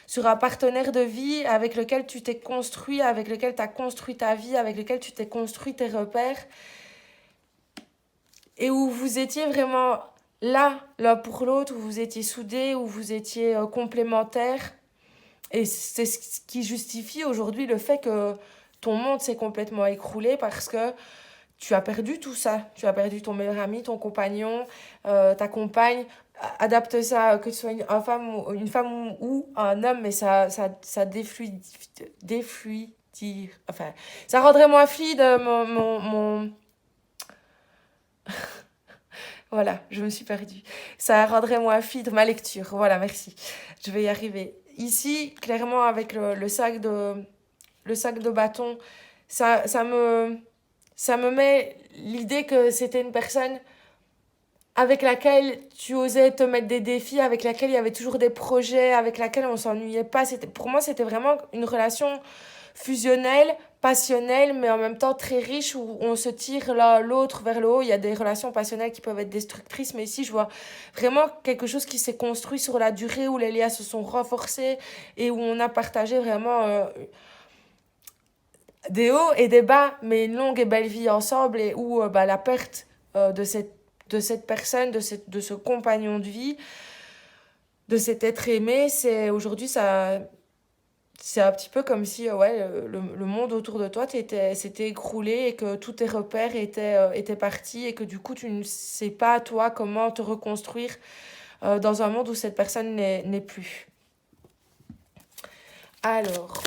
sur un partenaire de vie avec lequel tu t'es construit, avec lequel tu as construit ta vie, avec lequel tu t'es construit tes repères. Et où vous étiez vraiment là, l'un pour l'autre, où vous étiez soudés, où vous étiez complémentaires. Et c'est ce qui justifie aujourd'hui le fait que ton monde s'est complètement écroulé parce que tu as perdu tout ça. Tu as perdu ton meilleur ami, ton compagnon, ta compagne. Adapte ça, que tu sois une femme ou un homme, mais ça défluidire. Enfin, ça rendrait moins fluide Voilà, je me suis perdue. Ça rendrait moins fluide ma lecture. Voilà, merci. Je vais y arriver. Ici, clairement, avec le sac de bâton, ça, ça me, ça me met l'idée que c'était une personne avec laquelle tu osais te mettre des défis, avec laquelle il y avait toujours des projets, avec laquelle on s'ennuyait pas. Pour moi, c'était vraiment une relation fusionnelle, passionnelle, mais en même temps très riche, où on se tire l'un l'autre vers le haut. Il y a des relations passionnelles qui peuvent être destructrices, mais ici, je vois vraiment quelque chose qui s'est construit sur la durée, où les liens se sont renforcés et où on a partagé vraiment des hauts et des bas, mais une longue et belle vie ensemble, et où la perte de cette personne, de ce compagnon de vie, de cet être aimé, c'est aujourd'hui ça. C'est un petit peu comme si le monde autour de toi s'était écroulé et que tous tes repères étaient partis et que du coup tu ne sais pas toi comment te reconstruire dans un monde où cette personne n'est plus. Alors,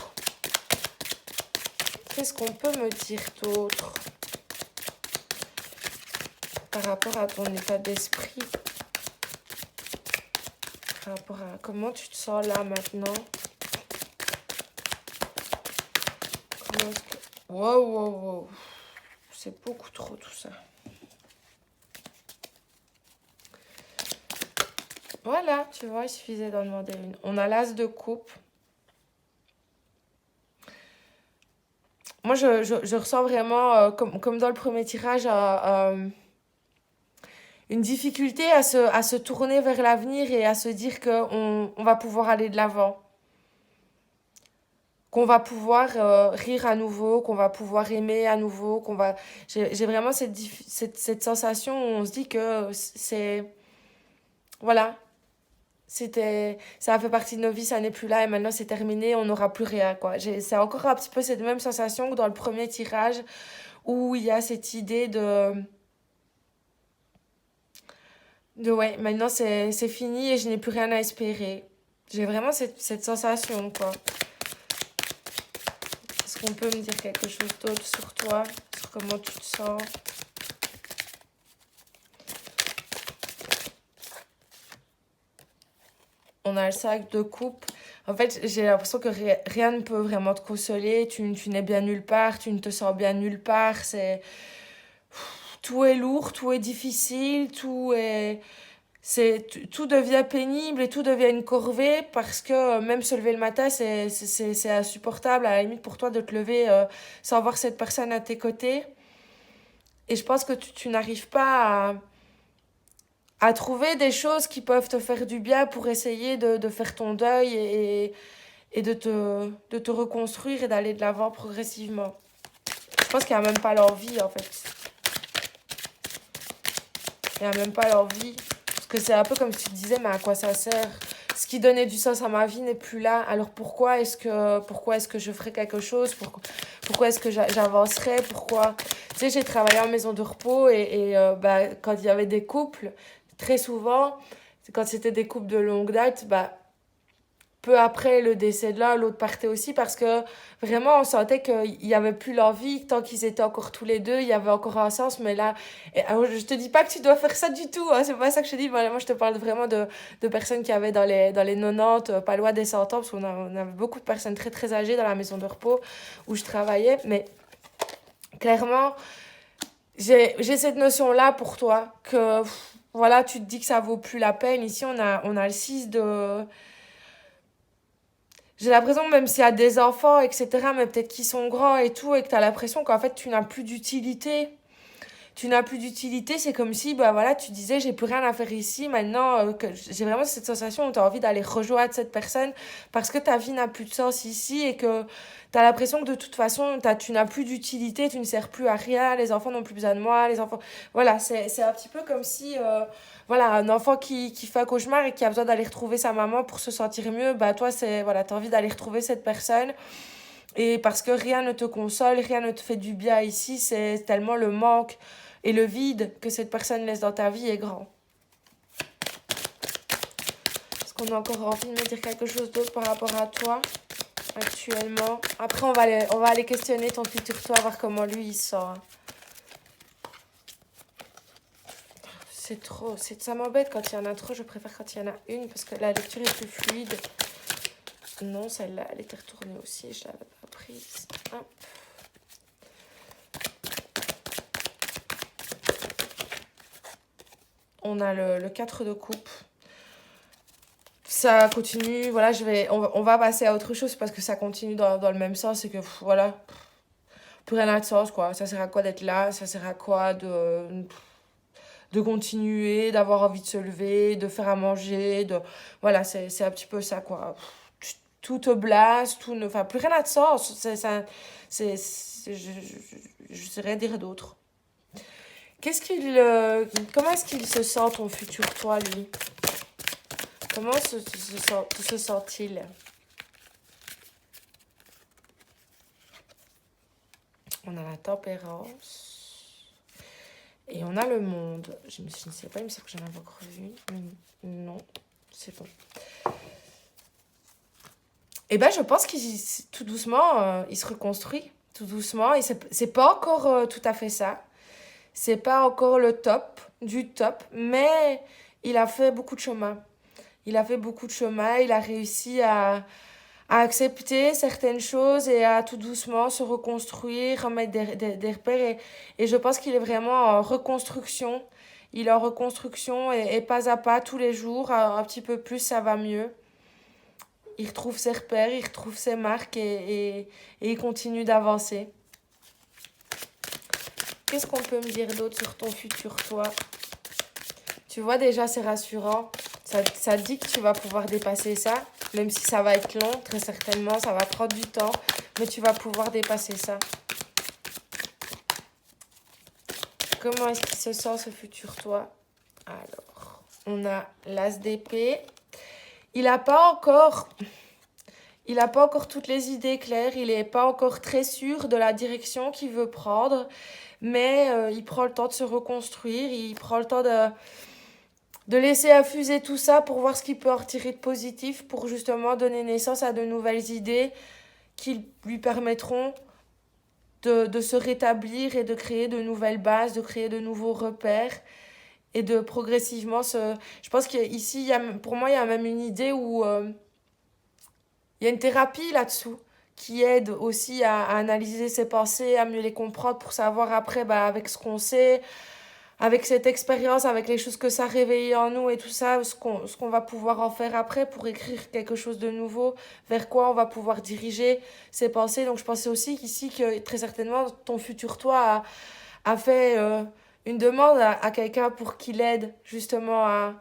qu'est-ce qu'on peut me dire d'autre par rapport à ton état d'esprit, par rapport à comment tu te sens là maintenant? Comment est-ce que... Wow, wow, wow. C'est beaucoup trop tout ça. Voilà, tu vois, il suffisait d'en demander une. On a l'as de coupe. Moi, je ressens vraiment, comme dans le premier tirage, une difficulté à se tourner vers l'avenir et à se dire qu'on va pouvoir aller de l'avant. Qu'on va pouvoir rire à nouveau, qu'on va pouvoir aimer à nouveau, qu'on va... J'ai vraiment cette sensation où on se dit que c'est... Voilà, ça a fait partie de nos vies, ça n'est plus là et maintenant c'est terminé, on n'aura plus rien, quoi. C'est encore un petit peu cette même sensation que dans le premier tirage où il y a cette idée ouais, maintenant c'est fini et je n'ai plus rien à espérer. J'ai vraiment cette sensation, quoi. Est-ce qu'on peut me dire quelque chose d'autre sur toi, sur comment tu te sens? On a le sac de coupe. En fait, j'ai l'impression que rien ne peut vraiment te consoler. Tu n'es bien nulle part, tu ne te sens bien nulle part. Tout est lourd, tout est difficile, tout devient pénible et tout devient une corvée parce que même se lever le matin, c'est insupportable. À la limite, pour toi, de te lever sans voir cette personne à tes côtés. Et je pense que tu n'arrives pas à trouver des choses qui peuvent te faire du bien pour essayer de faire ton deuil et de te reconstruire et d'aller de l'avant progressivement. Je pense qu'il n'y a même pas l'envie, en fait. Il n'y a même pas l'envie. Parce que c'est un peu comme si tu disais, mais à quoi ça sert? Ce qui donnait du sens à ma vie n'est plus là. Alors pourquoi est-ce que je ferais quelque chose? Pourquoi est-ce que j'avancerais? Pourquoi? Tu sais, j'ai travaillé en maison de repos quand il y avait des couples, très souvent, quand c'était des couples de longue date, peu après le décès de l'un, l'autre partait aussi parce que vraiment on sentait qu'il n'y avait plus l'envie, tant qu'ils étaient encore tous les deux, il y avait encore un sens, mais là, alors je te dis pas que tu dois faire ça du tout, hein, c'est pas ça que je te dis, moi je te parle vraiment de personnes qui avaient dans les 90, pas loin des 100 ans, parce on avait beaucoup de personnes très très âgées dans la maison de repos où je travaillais, mais clairement, j'ai cette notion-là pour toi, que voilà, tu te dis que ça vaut plus la peine, ici on a le 6 de... J'ai l'impression, même s'il y a des enfants, etc., mais peut-être qu'ils sont grands et tout, et que tu as l'impression qu'en fait, tu n'as plus d'utilité. Tu n'as plus d'utilité, c'est comme si, voilà, tu disais, j'ai plus rien à faire ici, maintenant, que j'ai vraiment cette sensation où tu as envie d'aller rejoindre cette personne parce que ta vie n'a plus de sens ici et que tu as l'impression que de toute façon, tu n'as plus d'utilité, tu ne sers plus à rien, les enfants n'ont plus besoin de moi, les enfants... Voilà, c'est un petit peu comme si... voilà, un enfant qui fait un cauchemar et qui a besoin d'aller retrouver sa maman pour se sentir mieux, toi, voilà, t'as envie d'aller retrouver cette personne. Et parce que rien ne te console, rien ne te fait du bien ici, c'est tellement le manque et le vide que cette personne laisse dans ta vie est grand. Est-ce qu'on a encore envie de me dire quelque chose d'autre par rapport à toi actuellement? Après, on va aller questionner ton futur toi, voir comment lui il sent. c'est trop. Ça m'embête quand il y en a trop. Je préfère quand il y en a une parce que la lecture est plus fluide. Non, celle-là, elle était retournée aussi. Je l'avais pas prise. Hop. On a le 4 de coupe. Ça continue. Voilà, on va passer à autre chose parce que ça continue dans le même sens. Et que voilà, plus rien n'a de sens, quoi. Ça sert à quoi d'être là? Ça sert à quoi de continuer, d'avoir envie de se lever, de faire à manger, voilà, c'est un petit peu ça, quoi. Tout te blase, enfin, plus rien n'a de sens. Je saurais dire d'autre. Comment est-ce qu'il se sent, ton futur toi, lui? Comment se sent-il? On a la tempérance. Et on a le monde. Je ne sais pas, il me semble que j'en avais encore vu. Non, c'est bon. Et ben, je pense qu'il tout doucement, il se reconstruit. Tout doucement. Et c'est pas encore tout à fait ça. C'est pas encore le top du top. Mais il a fait beaucoup de chemin. Il a fait beaucoup de chemin. Il a réussi à accepter certaines choses et à tout doucement se reconstruire, remettre des repères. Et je pense qu'il est vraiment en reconstruction. Il est en reconstruction et pas à pas, tous les jours, un petit peu plus, ça va mieux. Il retrouve ses repères, il retrouve ses marques et il continue d'avancer. Qu'est-ce qu'on peut me dire d'autre sur ton futur toi? Tu vois, déjà, c'est rassurant. Ça dit que tu vas pouvoir dépasser ça, même si ça va être long, très certainement, ça va prendre du temps, mais tu vas pouvoir dépasser ça. Comment est-ce qu'il se sent, ce futur toi? Alors, on a l'as d'épée. Il n'a pas encore toutes les idées claires, il n'est pas encore très sûr de la direction qu'il veut prendre, mais il prend le temps de se reconstruire, il prend le temps de laisser infuser tout ça pour voir ce qu'il peut en retirer de positif, pour justement donner naissance à de nouvelles idées qui lui permettront de se rétablir et de créer de nouvelles bases, de créer de nouveaux repères et de progressivement se... Je pense qu'ici, pour moi, il y a même une idée où il y a une thérapie là-dessous qui aide aussi à analyser ses pensées, à mieux les comprendre pour savoir après, avec ce qu'on sait, avec cette expérience, avec les choses que ça réveille en nous et tout ça, ce qu'on va pouvoir en faire après pour écrire quelque chose de nouveau, vers quoi on va pouvoir diriger ses pensées. Donc je pensais aussi qu'ici, que très certainement, ton futur toi a fait une demande à quelqu'un pour qu'il aide justement à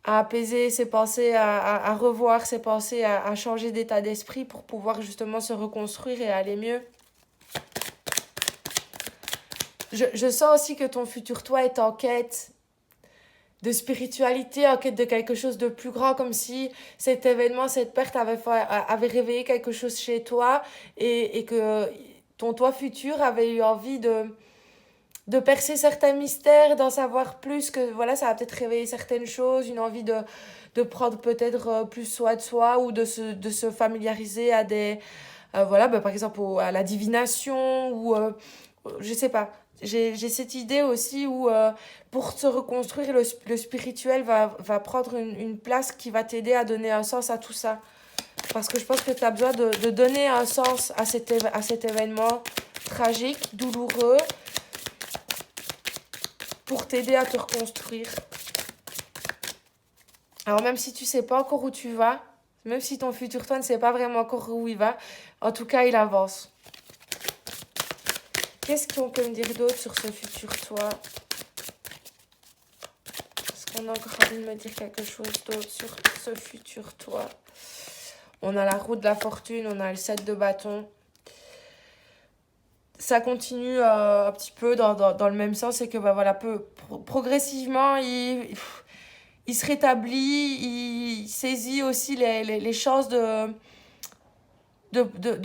apaiser ses pensées, à revoir ses pensées, à changer d'état d'esprit pour pouvoir justement se reconstruire et aller mieux. Je sens aussi que ton futur toi est en quête de spiritualité, en quête de quelque chose de plus grand, comme si cet événement, cette perte avait réveillé quelque chose chez toi et que ton toi futur avait eu envie de percer certains mystères, d'en savoir plus, que voilà, ça a peut-être réveillé certaines choses, une envie de prendre peut-être plus soin de soi ou de se familiariser à des... voilà, par exemple à la divination ou... je sais pas. J'ai cette idée aussi où pour se reconstruire, le spirituel va prendre une place qui va t'aider à donner un sens à tout ça. Parce que je pense que tu as besoin de donner un sens à cet événement tragique, douloureux, pour t'aider à te reconstruire. Alors même si tu sais pas encore où tu vas, même si ton futur toi ne sait pas vraiment encore où il va, en tout cas il avance. Qu'est-ce qu'on peut me dire d'autre sur ce futur toi? Est-ce qu'on a encore envie de me dire quelque chose d'autre sur ce futur toi? On a la roue de la fortune, on a le 7 de bâton. Ça continue un petit peu dans le même sens, c'est que voilà, progressivement, il se rétablit, il saisit aussi les chances de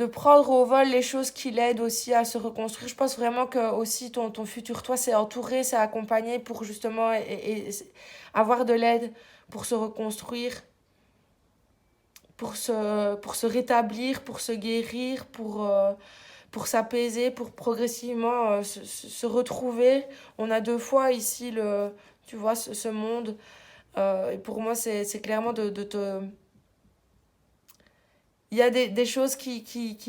prendre au vol les choses qui l'aident aussi à se reconstruire. Je pense vraiment que aussi ton futur toi, c'est entouré, c'est accompagné pour justement et avoir de l'aide pour se reconstruire, pour se rétablir, pour se guérir, pour s'apaiser, pour progressivement se retrouver. On a 2 fois ici tu vois, ce monde. Et pour moi, c'est clairement de te... Il y a des choses qui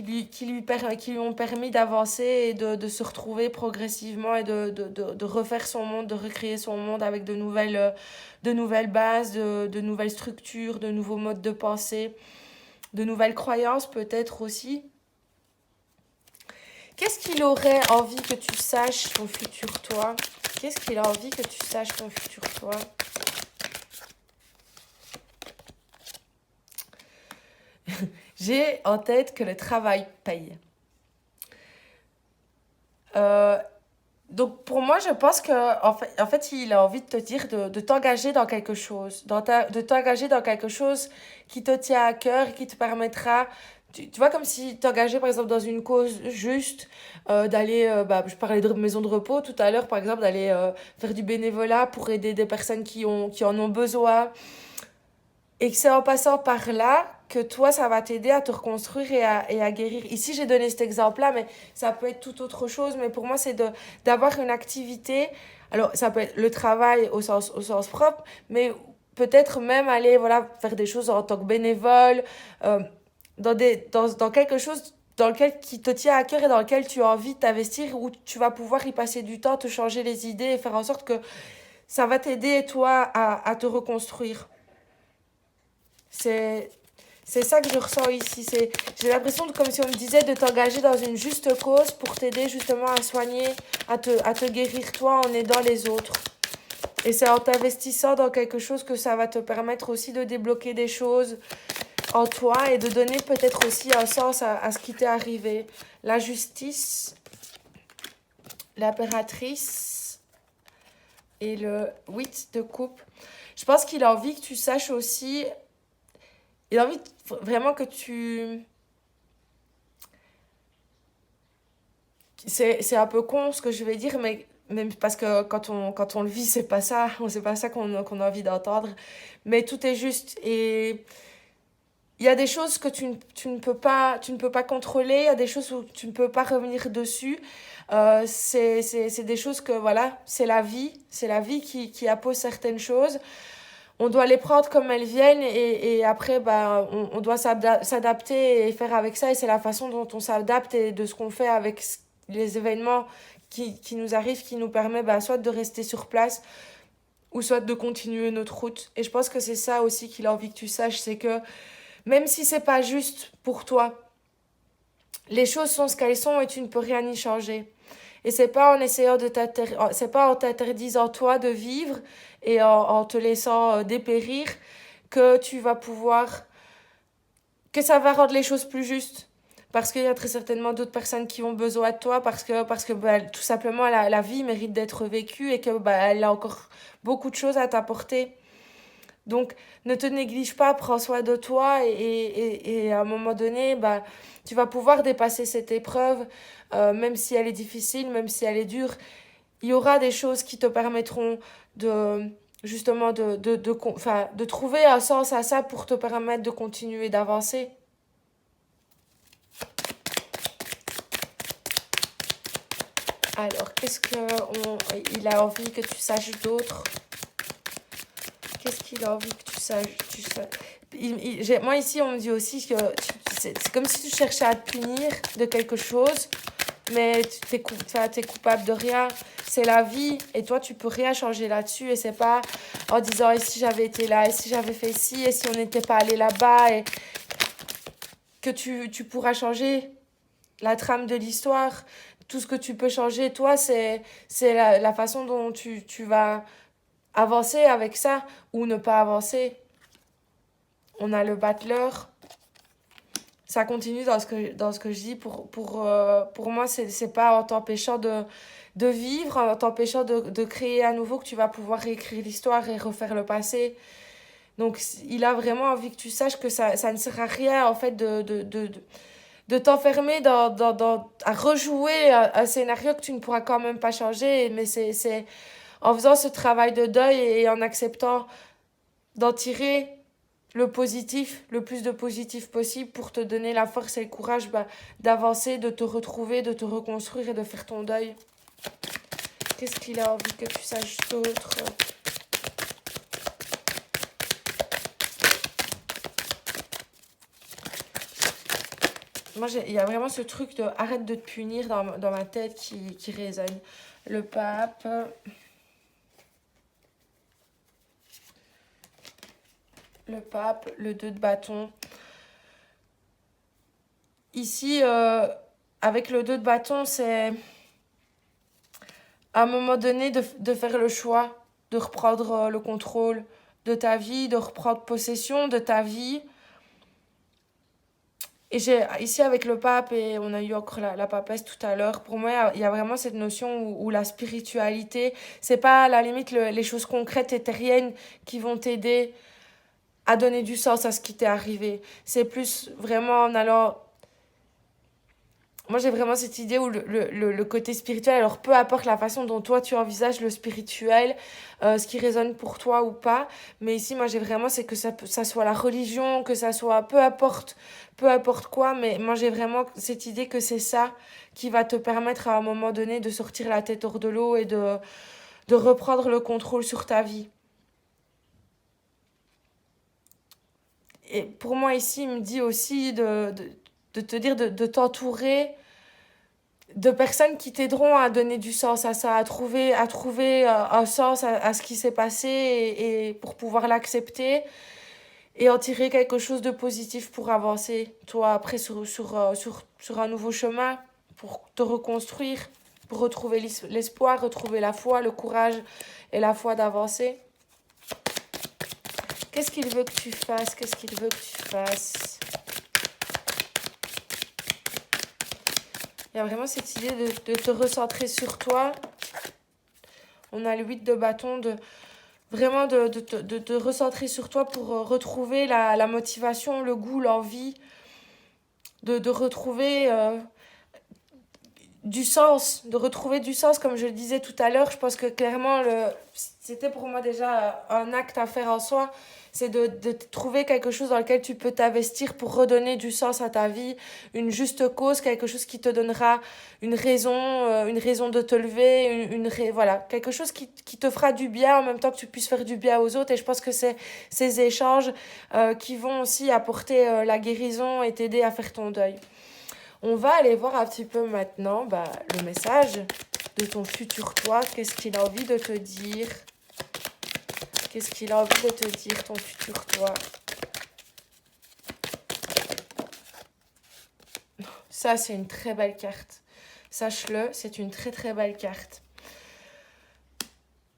lui ont permis d'avancer et de se retrouver progressivement et de refaire son monde, de recréer son monde avec de nouvelles bases, de nouvelles structures, de nouveaux modes de pensée, de nouvelles croyances peut-être aussi. Qu'est-ce qu'il aurait envie que tu saches ton futur toi? Qu'est-ce qu'il a envie que tu saches ton futur toi? J'ai en tête que le travail paye. Euh, donc pour moi, je pense que en fait, il a envie de te dire de t'engager dans quelque chose, de t'engager dans quelque chose qui te tient à cœur, qui te permettra, tu vois, comme si t'engageais par exemple dans une cause juste, d'aller, je parlais de maison de repos tout à l'heure, par exemple, d'aller faire du bénévolat pour aider des personnes qui en ont besoin, et que c'est en passant par là que toi, ça va t'aider à te reconstruire et à guérir. Ici, j'ai donné cet exemple-là, mais ça peut être tout autre chose. Mais pour moi, c'est d'avoir une activité. Alors, ça peut être le travail au sens propre, mais peut-être même aller voilà, faire des choses en tant que bénévole, euh, dans quelque chose dans lequel qui te tient à cœur et dans lequel tu as envie de t'investir, où tu vas pouvoir y passer du temps, te changer les idées et faire en sorte que ça va t'aider, toi, à te reconstruire. C'est, c'est ça que je ressens ici. J'ai l'impression comme si on me disait de t'engager dans une juste cause pour t'aider justement à soigner, à te guérir toi en aidant les autres. Et c'est en t'investissant dans quelque chose que ça va te permettre aussi de débloquer des choses en toi et de donner peut-être aussi un sens à ce qui t'est arrivé. La justice, l'impératrice et le 8 de coupe. Je pense qu'il a envie que tu saches aussi. Il a envie vraiment que tu... C'est un peu con ce que je vais dire, mais même parce que quand on le vit, c'est pas ça qu'on a envie d'entendre. Mais tout est juste. Et il y a des choses que tu ne peux pas contrôler, il y a des choses où tu ne peux pas revenir dessus. C'est des choses que, voilà, c'est la vie qui appose certaines choses. On doit les prendre comme elles viennent et après, bah, on doit s'adapter et faire avec ça. Et c'est la façon dont on s'adapte et de ce qu'on fait avec les événements qui nous arrivent, qui nous permet bah, soit de rester sur place ou soit de continuer notre route. Et je pense que c'est ça aussi qu'il a envie que tu saches, c'est que même si c'est pas juste pour toi, les choses sont ce qu'elles sont et tu ne peux rien y changer. Et c'est pas en essayant c'est pas en t'interdisant toi de vivre et en te laissant dépérir que tu vas pouvoir, que ça va rendre les choses plus justes. Parce qu'il y a très certainement d'autres personnes qui ont besoin de toi parce que bah, tout simplement la vie mérite d'être vécue et que bah, elle a encore beaucoup de choses à t'apporter. Donc, ne te néglige pas, prends soin de toi et à un moment donné, bah, tu vas pouvoir dépasser cette épreuve, même si elle est difficile, même si elle est dure. Il y aura des choses qui te permettront de justement de trouver un sens à ça pour te permettre de continuer d'avancer. Alors, il a envie que tu saches d'autres? Qu'est-ce qu'il a envie que tu saches, moi, ici, on me dit aussi que c'est comme si tu cherchais à te punir de quelque chose, mais t'es coupable de rien. C'est la vie, et toi, tu peux rien changer là-dessus. Et c'est pas en disant, et si j'avais été là, et si j'avais fait ci, et si on n'était pas allé là-bas, et que tu pourras changer la trame de l'histoire. Tout ce que tu peux changer, toi, c'est la façon dont tu vas avancer avec ça ou ne pas avancer. On a le battleur. Ça continue dans ce que je dis. Pour moi, c'est pas en t'empêchant de vivre, en t'empêchant de créer à nouveau que tu vas pouvoir réécrire l'histoire et refaire le passé. Donc, il a vraiment envie que tu saches que ça ne sert à rien, en fait, de t'enfermer à rejouer un scénario que tu ne pourras quand même pas changer. Mais c'est en faisant ce travail de deuil et en acceptant d'en tirer le positif, le plus de positif possible pour te donner la force et le courage bah, d'avancer, de te retrouver, de te reconstruire et de faire ton deuil. Qu'est-ce qu'il a envie que tu saches d'autre? Moi, il y a vraiment ce truc de arrête de te punir dans ma tête qui résonne. Le pape. Le pape, le 2 de bâton. Ici, avec le 2 de bâton, c'est à un moment donné de faire le choix, de reprendre le contrôle de ta vie, de reprendre possession de ta vie. Et ici avec le pape, et on a eu encore la papesse tout à l'heure, pour moi, il y a vraiment cette notion où la spiritualité, c'est pas à la limite les choses concrètes et terriennes qui vont t'aider à donner du sens à ce qui t'est arrivé. C'est plus vraiment en allant... Moi, j'ai vraiment cette idée où le côté spirituel, alors peu importe la façon dont toi tu envisages le spirituel, ce qui résonne pour toi ou pas, mais ici, moi, j'ai vraiment, c'est que ça soit la religion, que ça soit peu importe quoi, mais moi, j'ai vraiment cette idée que c'est ça qui va te permettre à un moment donné de sortir la tête hors de l'eau et de reprendre le contrôle sur ta vie. Et pour moi, ici, il me dit aussi de te dire de t'entourer de personnes qui t'aideront à donner du sens à ça, à trouver un sens à ce qui s'est passé et pour pouvoir l'accepter et en tirer quelque chose de positif pour avancer, toi, après sur un nouveau chemin, pour te reconstruire, pour retrouver l'espoir, retrouver la foi, le courage et la foi d'avancer. Qu'est-ce qu'il veut que tu fasses? Qu'est-ce qu'il veut que tu fasses? Il y a vraiment cette idée de te recentrer sur toi. On a le 8 de bâton, vraiment de te recentrer sur toi pour retrouver la motivation, le goût, l'envie, de retrouver du sens, comme je le disais tout à l'heure. Je pense que clairement, c'était pour moi déjà un acte à faire en soi. C'est de trouver quelque chose dans lequel tu peux t'investir pour redonner du sens à ta vie, une juste cause, quelque chose qui te donnera une raison de te lever, voilà, quelque chose qui te fera du bien en même temps que tu puisses faire du bien aux autres. Et je pense que c'est ces échanges qui vont aussi apporter la guérison et t'aider à faire ton deuil. On va aller voir un petit peu maintenant le message de ton futur toi. Qu'est-ce qu'il a envie de te dire? Qu'est-ce qu'il a envie de te dire, ton futur toi? Ça, c'est une très belle carte. Sache-le, c'est une très très belle carte.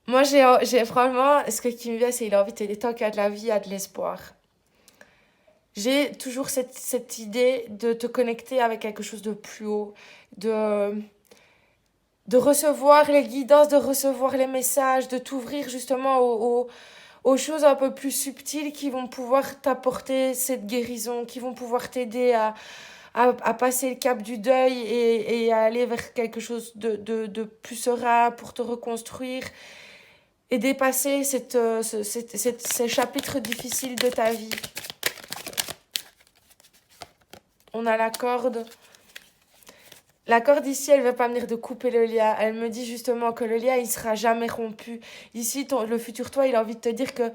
Moi, j'ai vraiment... Ce qui me vient, c'est qu'il a envie de te dire, tant qu'il y a de la vie, il y a de l'espoir. J'ai toujours cette idée de te connecter avec quelque chose de plus haut, de recevoir les guidances, de recevoir les messages, de t'ouvrir justement aux choses un peu plus subtiles qui vont pouvoir t'apporter cette guérison, qui vont pouvoir t'aider à passer le cap du deuil et à aller vers quelque chose de plus serein pour te reconstruire et dépasser ces chapitres difficiles de ta vie. On a la corde. La corde ici, elle ne veut pas venir de couper le lien. Elle me dit justement que le lien, il ne sera jamais rompu. Ici, le futur toi, il a envie de te dire que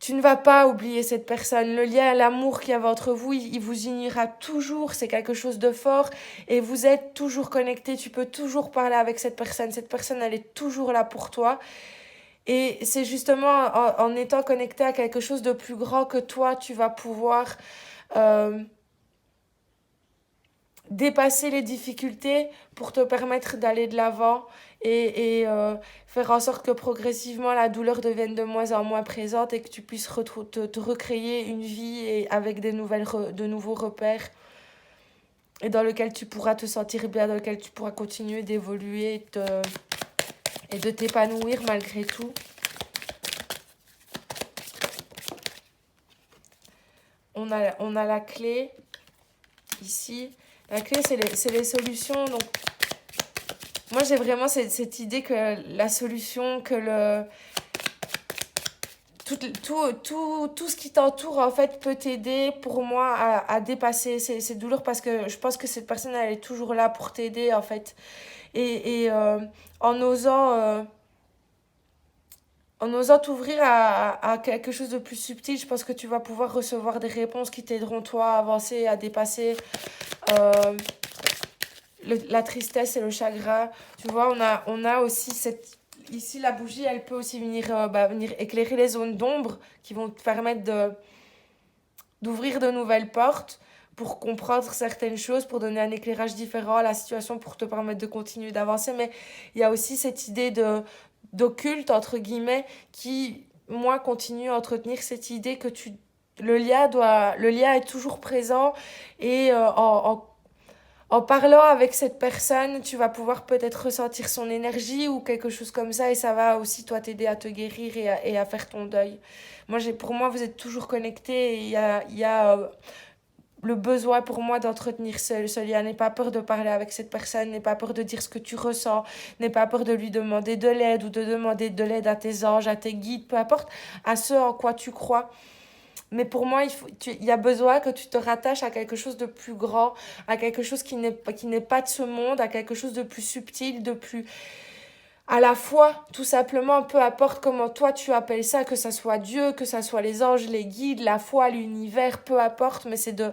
tu ne vas pas oublier cette personne. Le lien, l'amour qu'il y avait entre vous, il vous unira toujours. C'est quelque chose de fort. Et vous êtes toujours connectés. Tu peux toujours parler avec cette personne. Cette personne, elle est toujours là pour toi. Et c'est justement en étant connecté à quelque chose de plus grand que toi, tu vas pouvoir... dépasser les difficultés pour te permettre d'aller de l'avant et faire en sorte que progressivement la douleur devienne de moins en moins présente et que tu puisses te recréer une vie avec de nouveaux repères et dans lequel tu pourras te sentir bien, dans lequel tu pourras continuer d'évoluer et de t'épanouir malgré tout. On a la clé ici. La clé, c'est les solutions. Donc, moi, j'ai vraiment cette idée que la solution, que tout ce qui t'entoure, en fait, peut t'aider, pour moi, à dépasser ces douleurs. Parce que je pense que cette personne, elle est toujours là pour t'aider, en fait. Et en osant en osant t'ouvrir à quelque chose de plus subtil, je pense que tu vas pouvoir recevoir des réponses qui t'aideront toi à avancer, à dépasser euh, la tristesse et le chagrin. Tu vois, on a aussi cette... Ici, la bougie, elle peut aussi venir éclairer les zones d'ombre qui vont te permettre d'ouvrir de nouvelles portes pour comprendre certaines choses, pour donner un éclairage différent à la situation, pour te permettre de continuer d'avancer. Mais il y a aussi cette idée d'occulte, entre guillemets, qui, moi, continue à entretenir cette idée que le lien est toujours présent et en parlant avec cette personne, tu vas pouvoir peut-être ressentir son énergie ou quelque chose comme ça et ça va aussi toi t'aider à te guérir et à faire ton deuil. Pour moi, vous êtes toujours connectés et il y a le besoin pour moi d'entretenir ce lien. N'aie pas peur de parler avec cette personne, n'aie pas peur de dire ce que tu ressens, n'aie pas peur de lui demander de l'aide ou de demander de l'aide à tes anges, à tes guides, peu importe, à ce en quoi tu crois. Mais pour moi, il y a besoin que tu te rattaches à quelque chose de plus grand, à quelque chose qui n'est pas de ce monde, à quelque chose de plus subtil, de plus... À la fois, tout simplement, peu importe comment toi tu appelles ça, que ça soit Dieu, que ça soit les anges, les guides, la foi, l'univers, peu importe, mais c'est de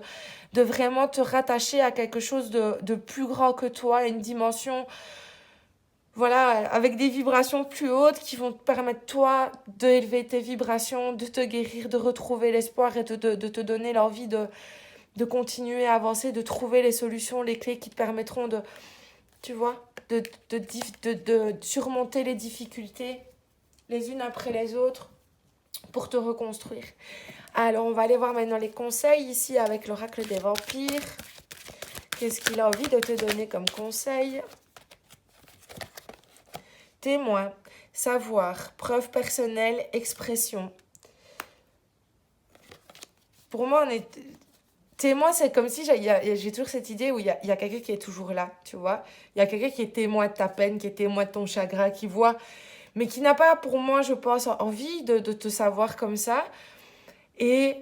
vraiment te rattacher à quelque chose de plus grand que toi, une dimension, voilà, avec des vibrations plus hautes qui vont te permettre, toi, d'élever tes vibrations, de te guérir, de retrouver l'espoir et de te donner l'envie de continuer à avancer, de trouver les solutions, les clés qui te permettront de, tu vois, de surmonter les difficultés les unes après les autres pour te reconstruire. Alors, on va aller voir maintenant les conseils ici avec l'oracle des vampires. Qu'est-ce qu'il a envie de te donner comme conseil? Témoin, savoir, preuve personnelle, expression. Pour moi, on est... Témoin, c'est comme si j'ai toujours cette idée où il y a quelqu'un qui est toujours là, tu vois. Il y a quelqu'un qui est témoin de ta peine, qui est témoin de ton chagrin, qui voit, mais qui n'a pas, pour moi, je pense, envie de te savoir comme ça. Et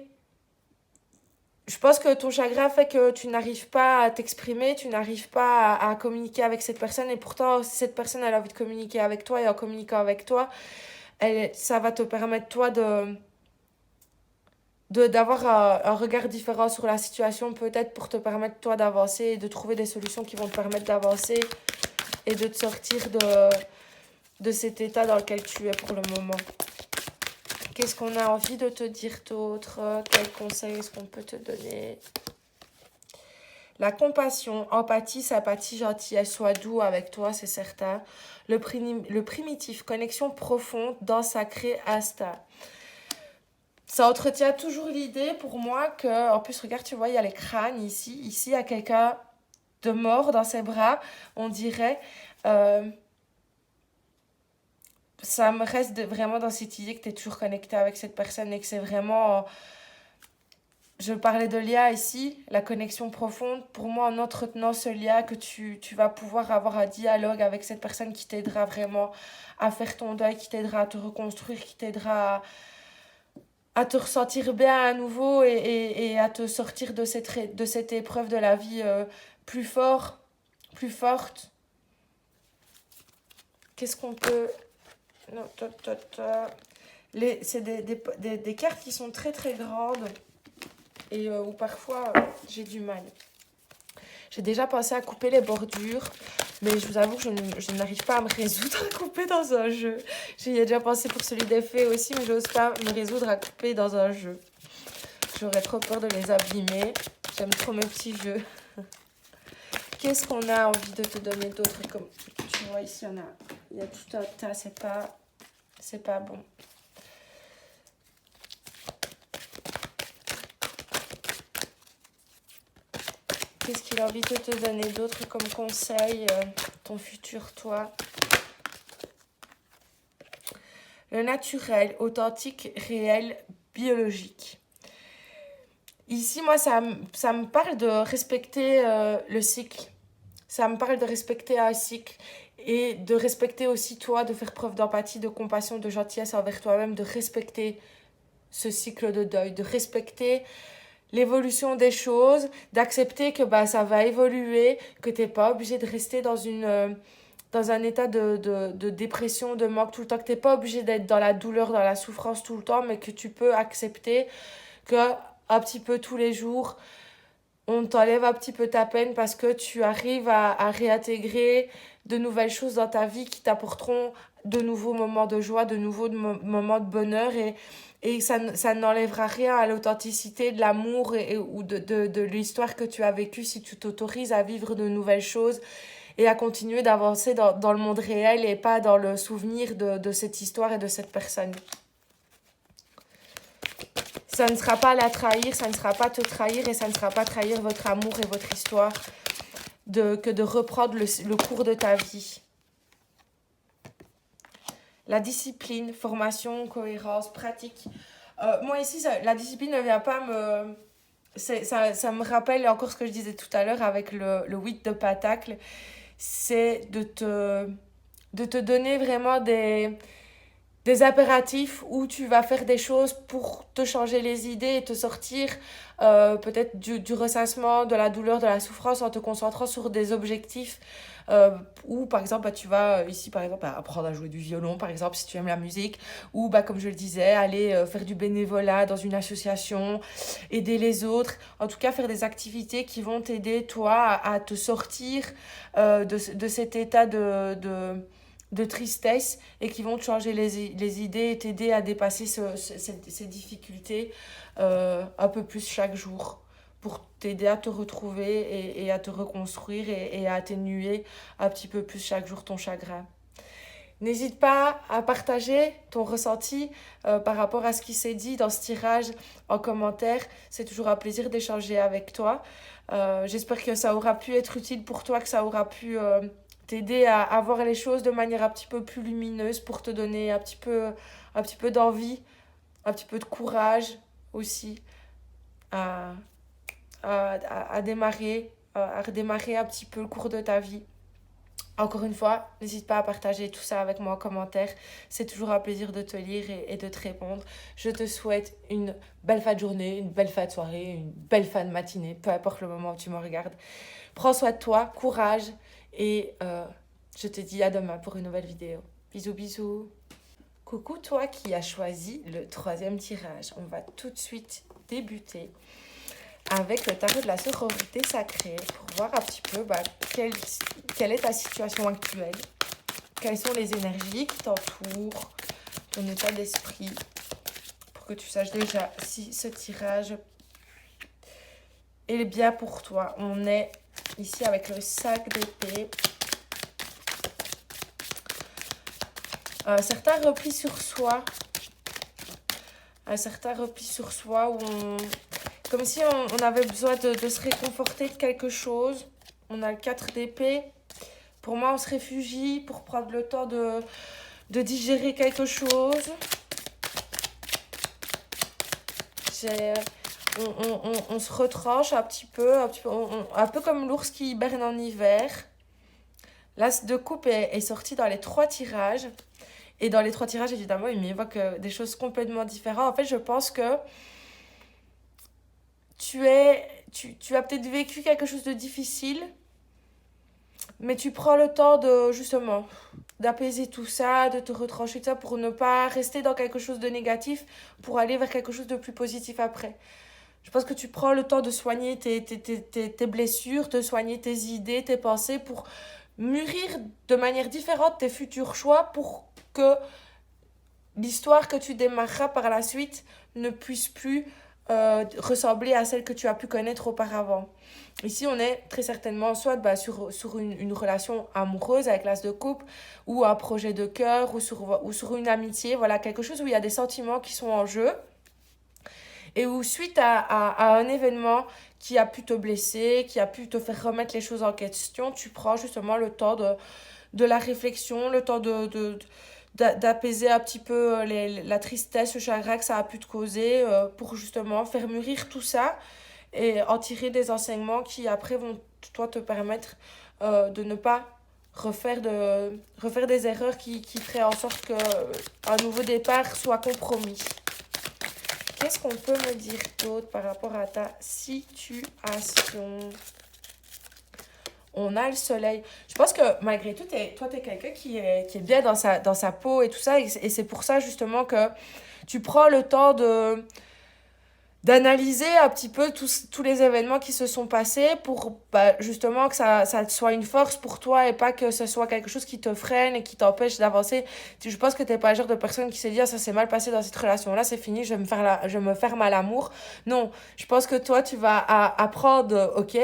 je pense que ton chagrin fait que tu n'arrives pas à t'exprimer, tu n'arrives pas à communiquer avec cette personne. Et pourtant, si cette personne elle a envie de communiquer avec toi et en communiquant avec toi, ça va te permettre, toi, d'avoir un regard différent sur la situation, peut-être pour te permettre, toi, d'avancer et de trouver des solutions qui vont te permettre d'avancer et de te sortir de cet état dans lequel tu es pour le moment. Qu'est-ce qu'on a envie de te dire d'autre? Quels conseils est-ce qu'on peut te donner? La compassion, empathie, sympathie, gentillesse, sois doux avec toi, c'est certain. Le primitif, connexion profonde, danse sacrée, asta. Ça entretient toujours l'idée pour moi que, en plus, regarde, tu vois, il y a les crânes ici. Ici, il y a quelqu'un de mort dans ses bras, on dirait. Ça me reste vraiment dans cette idée que tu es toujours connecté avec cette personne et que c'est vraiment... Je parlais de lien ici, la connexion profonde. Pour moi, en entretenant ce lien, que tu vas pouvoir avoir un dialogue avec cette personne qui t'aidera vraiment à faire ton deuil, qui t'aidera à te reconstruire, qui t'aidera à te ressentir bien à nouveau et à te sortir de cette épreuve de la vie plus fort, plus forte. Qu'est-ce qu'on peut... Non, c'est des cartes qui sont très très grandes et où parfois j'ai du mal. J'ai déjà pensé à couper les bordures, mais je vous avoue que je n'arrive pas à me résoudre à couper dans un jeu. J'y ai déjà pensé pour celui des fées aussi, mais j'ose pas me résoudre à couper dans un jeu. J'aurais trop peur de les abîmer. J'aime trop mes petits jeux. Qu'est-ce qu'on a envie de te donner d'autre comme... Tu vois, ici, il y a tout un tas, c'est pas bon. Qu'est-ce qu'il a envie de te donner d'autre comme conseil, ton futur toi? Le naturel, authentique, réel, biologique. Ici, moi, ça me parle de respecter le cycle. Ça me parle de respecter un cycle et de respecter aussi toi, de faire preuve d'empathie, de compassion, de gentillesse envers toi-même, de respecter ce cycle de deuil, de respecter l'évolution des choses, d'accepter que ça va évoluer, que tu n'es pas obligé de rester dans dans un état de dépression, de manque tout le temps, que tu n'es pas obligé d'être dans la douleur, dans la souffrance tout le temps, mais que tu peux accepter que un petit peu tous les jours, on t'enlève un petit peu ta peine parce que tu arrives à réintégrer de nouvelles choses dans ta vie qui t'apporteront de nouveaux moments de joie, de nouveaux moments de bonheur et ça n'enlèvera rien à l'authenticité de l'amour ou de l'histoire que tu as vécue si tu t'autorises à vivre de nouvelles choses et à continuer d'avancer dans le monde réel et pas dans le souvenir de cette histoire et de cette personne. Ça ne sera pas la trahir, ça ne sera pas te trahir et ça ne sera pas trahir votre amour et votre histoire que de reprendre le cours de ta vie. La discipline, formation, cohérence, pratique. Moi ici, la discipline ne vient pas me... Ça me rappelle encore ce que je disais tout à l'heure avec le 8 de Pentacle. C'est de te donner vraiment des impératifs où tu vas faire des choses pour te changer les idées et te sortir peut-être du ressassement, de la douleur, de la souffrance en te concentrant sur des objectifs où par exemple tu vas ici par exemple apprendre à jouer du violon par exemple si tu aimes la musique ou comme je le disais aller faire du bénévolat dans une association, aider les autres, en tout cas faire des activités qui vont t'aider toi à te sortir de cet état de tristesse et qui vont te changer les idées et t'aider à dépasser ces difficultés un peu plus chaque jour pour t'aider à te retrouver et à te reconstruire et à atténuer un petit peu plus chaque jour ton chagrin. N'hésite pas à partager ton ressenti par rapport à ce qui s'est dit dans ce tirage en commentaire. C'est toujours un plaisir d'échanger avec toi. J'espère que ça aura pu être utile pour toi, que ça aura pu t'aider à voir les choses de manière un petit peu plus lumineuse pour te donner un petit peu d'envie, un petit peu de courage aussi à démarrer, à redémarrer un petit peu le cours de ta vie. Encore une fois, n'hésite pas à partager tout ça avec moi en commentaire. C'est toujours un plaisir de te lire et de te répondre. Je te souhaite une belle fin de journée, une belle fin de soirée, une belle fin de matinée, peu importe le moment où tu me regardes. Prends soin de toi, courage et je te dis à demain pour une nouvelle vidéo. Bisous, bisous. Coucou toi qui as choisi le 3e tirage. On va tout de suite débuter avec le tarot de la sororité sacrée pour voir un petit peu quelle est ta situation actuelle, quelles sont les énergies qui t'entourent, ton état d'esprit, pour que tu saches déjà si ce tirage est bien pour toi. On est ici avec le 5 d'épée. Certains replis sur soi. Un certain repli sur soi où comme si on avait besoin de se réconforter de quelque chose. On a le 4 d'épée. Pour moi, on se réfugie pour prendre le temps de digérer quelque chose. On se retranche un petit peu un peu comme l'ours qui hiberne en hiver. L'As de coupe est sorti dans les 3 tirages. Et dans les 3 tirages, évidemment, il m'évoque des choses complètement différentes. En fait, je pense que tu as peut-être vécu quelque chose de difficile, mais tu prends le temps justement d'apaiser tout ça, de te retrancher de ça pour ne pas rester dans quelque chose de négatif, pour aller vers quelque chose de plus positif après. Je pense que tu prends le temps de soigner tes blessures, de soigner tes idées, tes pensées, pour mûrir de manière différente tes futurs choix, pour que l'histoire que tu démarreras par la suite ne puisse plus ressembler à celle que tu as pu connaître auparavant. Ici, on est très certainement soit sur une relation amoureuse avec l'As de coupe, ou un projet de cœur, ou sur une amitié, voilà, quelque chose où il y a des sentiments qui sont en jeu, et où suite à un événement qui a pu te blesser, qui a pu te faire remettre les choses en question, tu prends justement le temps de la réflexion, le temps d'apaiser un petit peu la tristesse, le chagrin que ça a pu te causer pour justement faire mûrir tout ça et en tirer des enseignements qui après vont toi te permettre de ne pas refaire des erreurs qui feraient en sorte qu'un nouveau départ soit compromis. Qu'est-ce qu'on peut me dire d'autre par rapport à ta situation? on a le soleil. Je pense que malgré tout, toi, tu es quelqu'un qui est bien dans sa peau et tout ça. Et c'est pour ça justement que tu prends le temps d'analyser un petit peu tous les événements qui se sont passés pour bah, justement que ça soit une force pour toi et pas que ce soit quelque chose qui te freine et qui t'empêche d'avancer. Je pense que t'es pas le genre de personne qui s'est dit ah, ça s'est mal passé dans cette relation-là, c'est fini, je vais me ferme à l'amour. Non, je pense que toi tu vas apprendre, ok,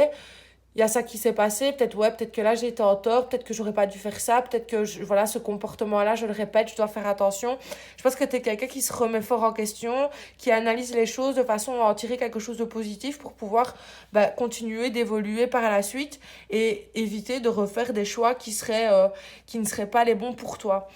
il y a ça qui s'est passé, peut-être ouais, peut-être que là j'ai été en tort, peut-être que j'aurais pas dû faire ça, peut-être que voilà, ce comportement-là, je le répète, je dois faire attention. Je pense que tu es quelqu'un qui se remet fort en question, qui analyse les choses de façon à en tirer quelque chose de positif pour pouvoir bah, continuer d'évoluer par la suite et éviter de refaire des choix qui ne seraient pas les bons pour toi.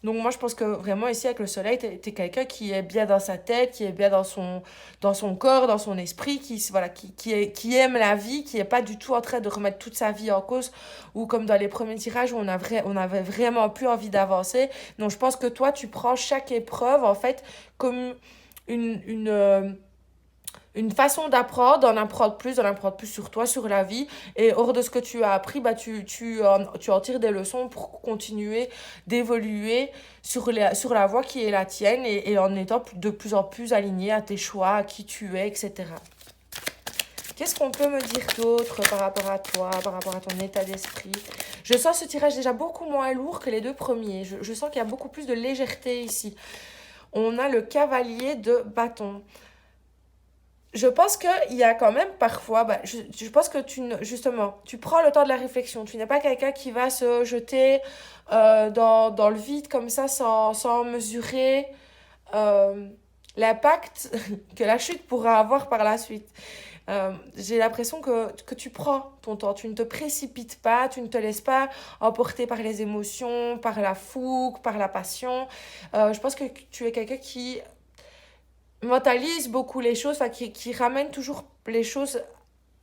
Donc moi, je pense que vraiment ici, avec le soleil, t'es quelqu'un qui est bien dans sa tête, qui est bien dans son corps, dans son esprit, voilà, qui aime la vie, qui est pas du tout en train de remettre toute sa vie en cause, ou comme dans les premiers tirages où on avait vraiment plus envie d'avancer. Donc je pense que toi, tu prends chaque épreuve, en fait, comme une façon d'apprendre, d'en apprendre plus sur toi, sur la vie. Et hors de ce que tu as appris, bah, tu en tires des leçons pour continuer d'évoluer sur la voie qui est la tienne et en étant de plus en plus aligné à tes choix, à qui tu es, etc. Qu'est-ce qu'on peut me dire d'autre par rapport à toi, par rapport à ton état d'esprit? Je sens ce tirage déjà beaucoup moins lourd que les deux premiers. Je sens qu'il y a beaucoup plus de légèreté ici. On a le cavalier de bâton. Je pense qu'il y a quand même parfois, bah, je pense que justement, tu prends le temps de la réflexion. Tu n'es pas quelqu'un qui va se jeter dans le vide comme ça sans mesurer euh, l'impact que la chute pourra avoir par la suite. J'ai l'impression que tu prends ton temps, tu ne te précipites pas, tu ne te laisses pas emporter par les émotions, par la fougue, par la passion. Je pense que tu es quelqu'un qui mentalise beaucoup les choses, enfin, qui ramène toujours les choses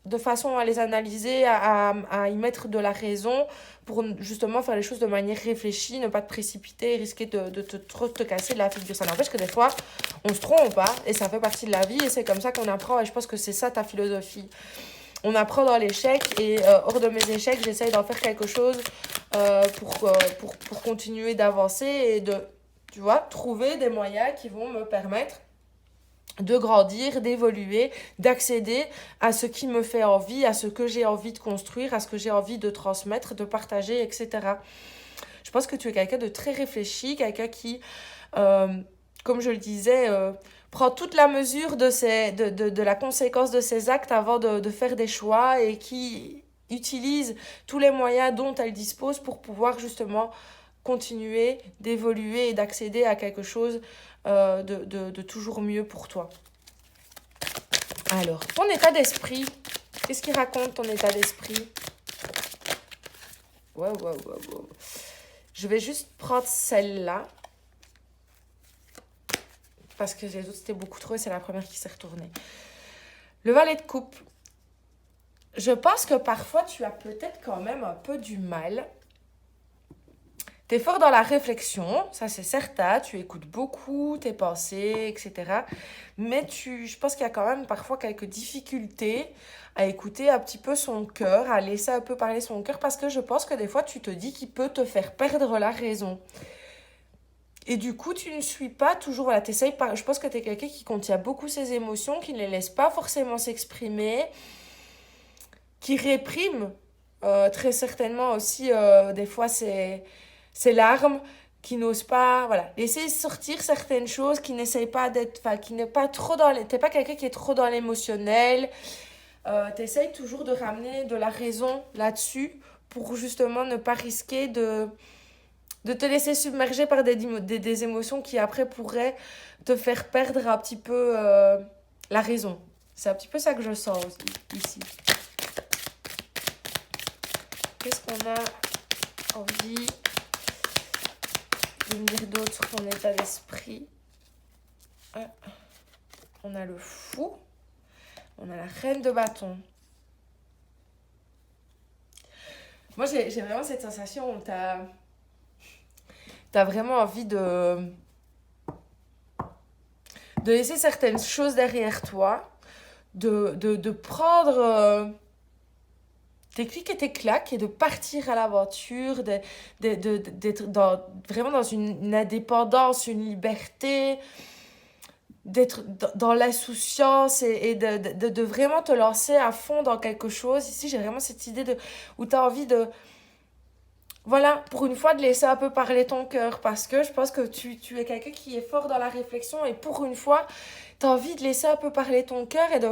de façon à les analyser, à y mettre de la raison pour justement faire les choses de manière réfléchie, ne pas te précipiter et risquer trop te casser de la figure. Ça n'empêche que des fois, on se trompe pas et ça fait partie de la vie et c'est comme ça qu'on apprend et je pense que c'est ça ta philosophie. On apprend dans l'échec et hors de mes échecs, j'essaye d'en faire quelque chose pour continuer d'avancer et de, tu vois, trouver des moyens qui vont me permettre de grandir, d'évoluer, d'accéder à ce qui me fait envie, à ce que j'ai envie de construire, à ce que j'ai envie de transmettre, de partager, etc. Je pense que tu es quelqu'un de très réfléchi, quelqu'un qui, euh, comme je le disais, prend toute la mesure de la conséquence de ses actes avant de faire des choix et qui utilise tous les moyens dont elle dispose pour pouvoir justement continuer d'évoluer et d'accéder à quelque chose de toujours mieux pour toi. Alors, ton état d'esprit, qu'est-ce qui raconte ton état d'esprit? Ouais. Je vais juste prendre celle-là. Parce que les autres, c'était beaucoup trop et c'est la première qui s'est retournée. Le valet de coupe. Je pense que parfois, tu as peut-être quand même un peu du mal. T'es fort dans la réflexion, ça c'est certain, tu écoutes beaucoup tes pensées, etc. Mais je pense qu'il y a quand même parfois quelques difficultés à écouter un petit peu son cœur, à laisser un peu parler son cœur, parce que je pense que des fois tu te dis qu'il peut te faire perdre la raison. Et du coup, tu ne suis pas toujours, voilà, je pense que tu es quelqu'un qui contient beaucoup ses émotions, qui ne les laisse pas forcément s'exprimer, qui réprime très certainement aussi des fois ses larmes, qui n'ose pas, voilà, laisser sortir certaines choses, qui n'essaye pas d'être, enfin, qui n'est pas trop t'es pas quelqu'un qui est trop dans l'émotionnel, t'essayes toujours de ramener de la raison là-dessus pour justement ne pas risquer de te laisser submerger par des émotions qui après pourraient te faire perdre un petit peu la raison. C'est un petit peu ça que je sens aussi, ici. Qu'est-ce qu'on a envie de me dire d'autre sur ton état d'esprit? On a le fou. On a la reine de bâton. Moi, j'ai vraiment cette sensation où t'as vraiment envie de laisser certaines choses derrière toi, de prendre tes clics et tes claques et de partir à l'aventure, d'être vraiment dans une indépendance, une liberté, d'être dans l'insouciance et de vraiment te lancer à fond dans quelque chose. Ici, j'ai vraiment cette idée où tu as envie de, voilà, pour une fois, de laisser un peu parler ton cœur parce que je pense que tu es quelqu'un qui est fort dans la réflexion et pour une fois, tu as envie de laisser un peu parler ton cœur et de,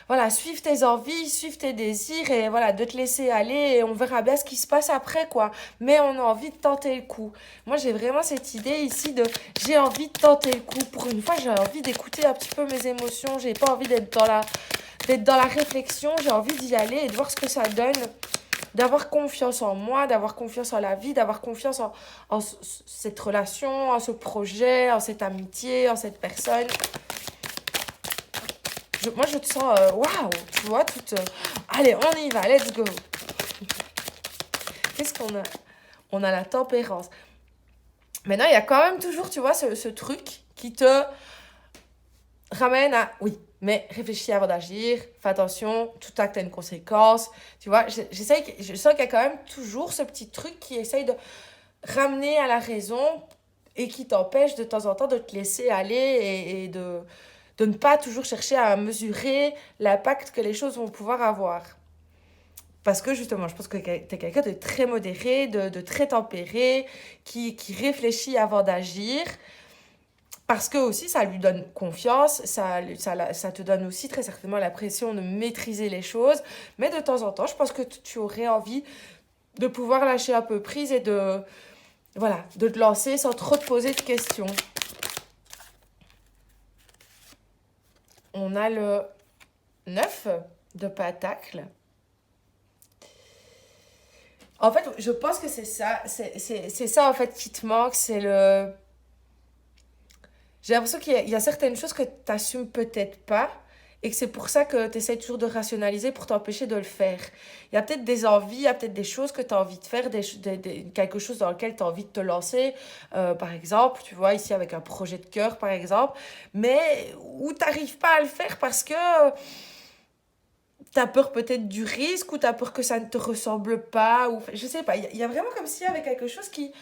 voilà, suivre tes envies, suivre tes désirs et voilà, de te laisser aller et on verra bien ce qui se passe après, quoi. Mais on a envie de tenter le coup. Moi, j'ai vraiment cette idée ici de, j'ai envie de tenter le coup. Pour une fois, j'ai envie d'écouter un petit peu mes émotions. J'ai pas envie d'être dans la réflexion. J'ai envie d'y aller et de voir ce que ça donne, d'avoir confiance en moi, d'avoir confiance en la vie, d'avoir confiance en cette relation, en ce projet, en cette amitié, en cette personne. Moi, je te sens, waouh, tu vois, toute... allez, on y va, let's go. Qu'est-ce qu'on a? On a la tempérance. Maintenant, il y a quand même toujours, tu vois, ce truc qui te ramène à, oui, mais réfléchis avant d'agir, fais attention, tout acte a une conséquence. Tu vois, je sens qu'il y a quand même toujours ce petit truc qui essaye de ramener à la raison et qui t'empêche de temps en temps de te laisser aller et de ne pas toujours chercher à mesurer l'impact que les choses vont pouvoir avoir. Parce que justement, je pense que tu es quelqu'un de très modéré, de très tempéré, qui réfléchit avant d'agir. Parce que aussi, ça lui donne confiance, ça te donne aussi très certainement l'impression de maîtriser les choses. Mais de temps en temps, je pense que tu aurais envie de pouvoir lâcher un peu prise et voilà, de te lancer sans trop te poser de questions. On a le 9 de pentacle. En fait, je pense que c'est ça. C'est ça, en fait, qui te manque. C'est le... J'ai l'impression qu'il y a certaines choses que tu n'assumes peut-être pas et que c'est pour ça que tu essaies toujours de rationaliser pour t'empêcher de le faire. Il y a peut-être des envies, il y a peut-être des choses que tu as envie de faire, quelque chose dans lequel tu as envie de te lancer, par exemple, tu vois, ici avec un projet de cœur, par exemple, mais où tu n'arrives pas à le faire parce que tu as peur peut-être du risque ou tu as peur que ça ne te ressemble pas, ou je sais pas, il y a vraiment comme s'il y avait quelque chose qui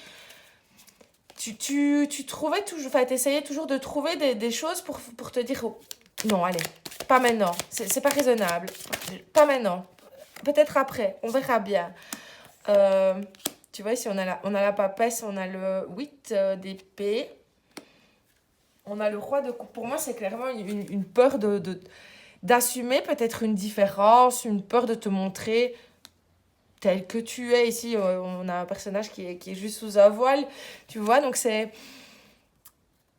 tu trouvais toujours, enfin, t'essayais toujours de trouver des choses pour te dire, oh, non, allez, pas maintenant, c'est pas raisonnable, pas maintenant, peut-être après, on verra bien. Euh, Tu vois, ici, on a la papesse, on a le 8 d'épée, on a le roi de coupe. Pour moi, c'est clairement une peur d'assumer peut-être une différence, une peur de te montrer tel que tu es. Ici, on a un personnage qui est juste sous un voile, tu vois, donc c'est...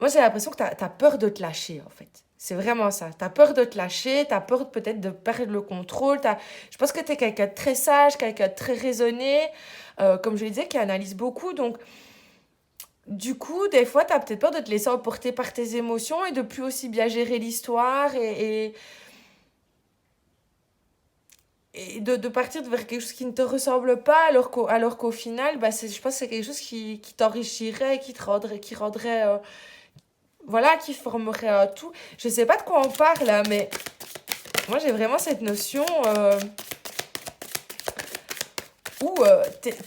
Moi, j'ai l'impression que tu as peur de te lâcher, en fait. C'est vraiment ça. Tu as peur de te lâcher, tu as peur peut-être de perdre le contrôle. Je pense que tu es quelqu'un de très sage, quelqu'un de très raisonné, comme je le disais, qui analyse beaucoup. Donc, du coup, des fois, tu as peut-être peur de te laisser emporter par tes émotions et de plus aussi bien gérer l'histoire et de partir vers quelque chose qui ne te ressemble pas, alors qu'au final, bah, je pense que c'est quelque chose qui t'enrichirait, qui rendrait voilà, qui formerait un tout. Je sais pas de quoi on parle là, mais moi j'ai vraiment cette notion où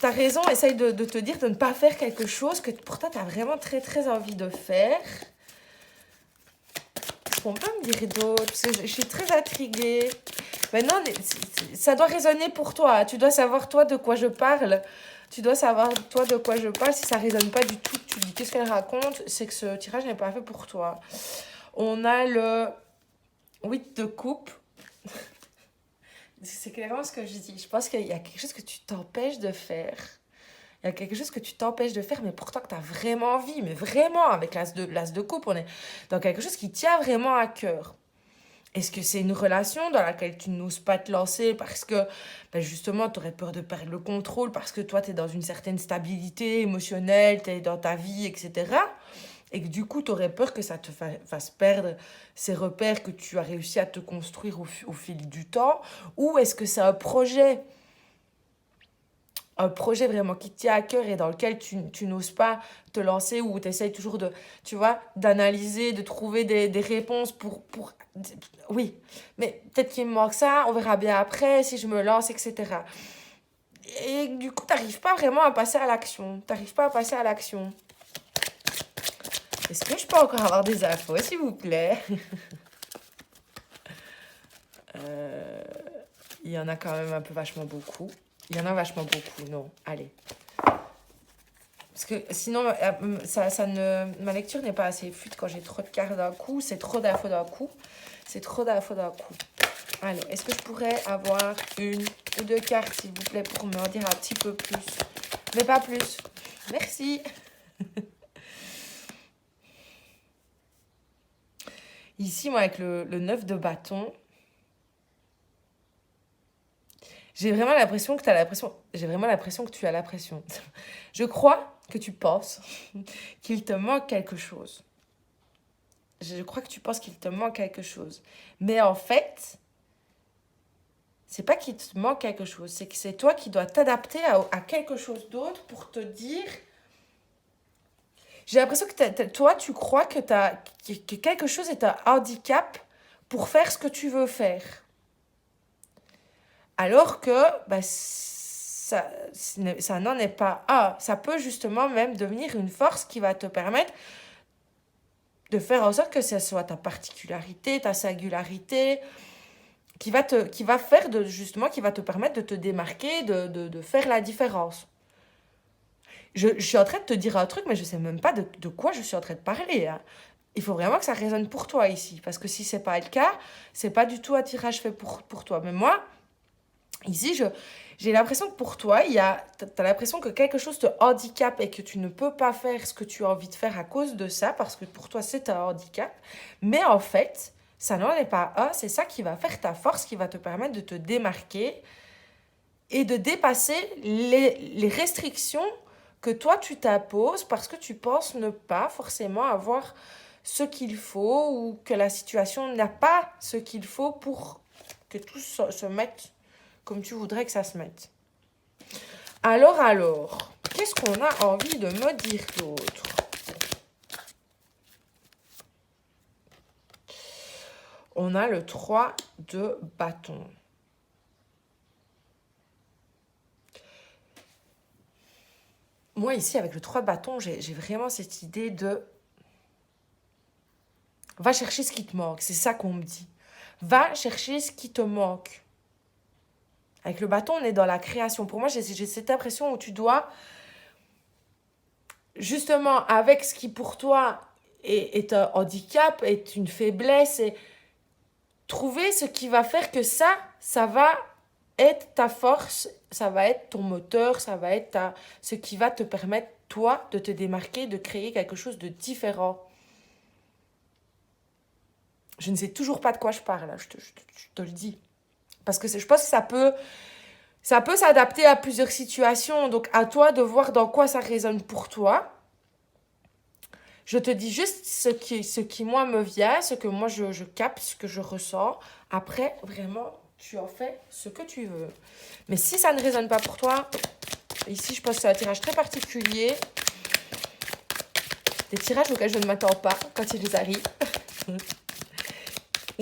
t'as raison, essaye de te dire de ne pas faire quelque chose que pourtant t'as vraiment très très envie de faire. On peut me dire d'autres, parce que je suis très intriguée. Maintenant, ça doit résonner pour toi. Tu dois savoir toi de quoi je parle. Tu dois savoir toi de quoi je parle. Si ça résonne pas du tout, tu dis qu'est-ce qu'elle raconte, c'est que ce tirage n'est pas fait pour toi. On a le 8 de coupe. C'est clairement ce que je dis. Je pense qu'il y a quelque chose que tu t'empêches de faire. Il y a quelque chose que tu t'empêches de faire, mais pourtant que tu as vraiment envie. Mais vraiment, avec l'as de coupe, on est dans quelque chose qui tient vraiment à cœur. Est-ce que c'est une relation dans laquelle tu n'oses pas te lancer parce que ben justement tu aurais peur de perdre le contrôle, parce que toi tu es dans une certaine stabilité émotionnelle, tu es dans ta vie, etc. Et que du coup tu aurais peur que ça te fasse perdre ces repères que tu as réussi à te construire au fil du temps? Ou est-ce que c'est un projet un projet vraiment qui te tient à cœur et dans lequel tu n'oses pas te lancer ou tu essayes toujours de, tu vois, d'analyser, de trouver des réponses pour... Oui, mais peut-être qu'il me manque ça, on verra bien après si je me lance, etc. Et du coup, t'arrives pas vraiment à passer à l'action. T'arrives pas à passer à l'action. Est-ce que je peux encore avoir des infos, s'il vous plaît? Il y en a quand même un peu vachement beaucoup. Il y en a vachement beaucoup, non. Allez. Parce que sinon, ma lecture n'est pas assez fluide quand j'ai trop de cartes d'un coup. C'est trop d'infos d'un coup. C'est trop d'infos d'un coup. Allez, est-ce que je pourrais avoir une ou deux cartes, s'il vous plaît, pour me en dire un petit peu plus? Mais pas plus. Merci. Ici, moi, avec le 9 de bâton, j'ai vraiment l'impression que tu as l'impression. J'ai vraiment l'impression que tu as la pression. Je crois que tu penses qu'il te manque quelque chose. Je crois que tu penses qu'il te manque quelque chose. Mais en fait, c'est pas qu'il te manque quelque chose, c'est que c'est toi qui dois t'adapter à quelque chose d'autre pour te dire. J'ai l'impression que toi, tu crois que quelque chose est un handicap pour faire ce que tu veux faire. Alors que bah, ça n'en est pas un. Ça peut justement même devenir une force qui va te permettre de faire en sorte que ce soit ta particularité, ta singularité, qui va te permettre de te démarquer, de faire la différence. Je suis en train de te dire un truc, mais je ne sais même pas de quoi je suis en train de parler. Hein. Il faut vraiment que ça résonne pour toi ici. Parce que si ce n'est pas le cas, ce n'est pas du tout un tirage fait pour toi. Mais moi, ici, j'ai l'impression que pour toi, tu as l'impression que quelque chose te handicape et que tu ne peux pas faire ce que tu as envie de faire à cause de ça, parce que pour toi, c'est un handicap. Mais en fait, ça n'en est pas un. C'est ça qui va faire ta force, qui va te permettre de te démarquer et de dépasser les restrictions que toi, tu t'imposes parce que tu penses ne pas forcément avoir ce qu'il faut ou que la situation n'a pas ce qu'il faut pour que tout se mette comme tu voudrais que ça se mette. Alors, qu'est-ce qu'on a envie de me dire d'autre? On a le 3 de bâton. Moi, ici, avec le 3 de bâton, j'ai vraiment cette idée de... Va chercher ce qui te manque, c'est ça qu'on me dit. Va chercher ce qui te manque. Avec le bâton, on est dans la création. Pour moi, j'ai cette impression où tu dois, justement, avec ce qui pour toi est un handicap, est une faiblesse, et trouver ce qui va faire que ça va être ta force, ça va être ton moteur, ça va être ce qui va te permettre, toi, de te démarquer, de créer quelque chose de différent. Je ne sais toujours pas de quoi je parle, là, je te le dis. Parce que je pense que ça peut s'adapter à plusieurs situations. Donc, à toi de voir dans quoi ça résonne pour toi. Je te dis juste ce qui moi, me vient, ce que moi, je capte, ce que je ressens. Après, vraiment, tu en fais ce que tu veux. Mais si ça ne résonne pas pour toi, ici, je pense que c'est un tirage très particulier. Des tirages auxquels je ne m'attends pas quand ils arrivent.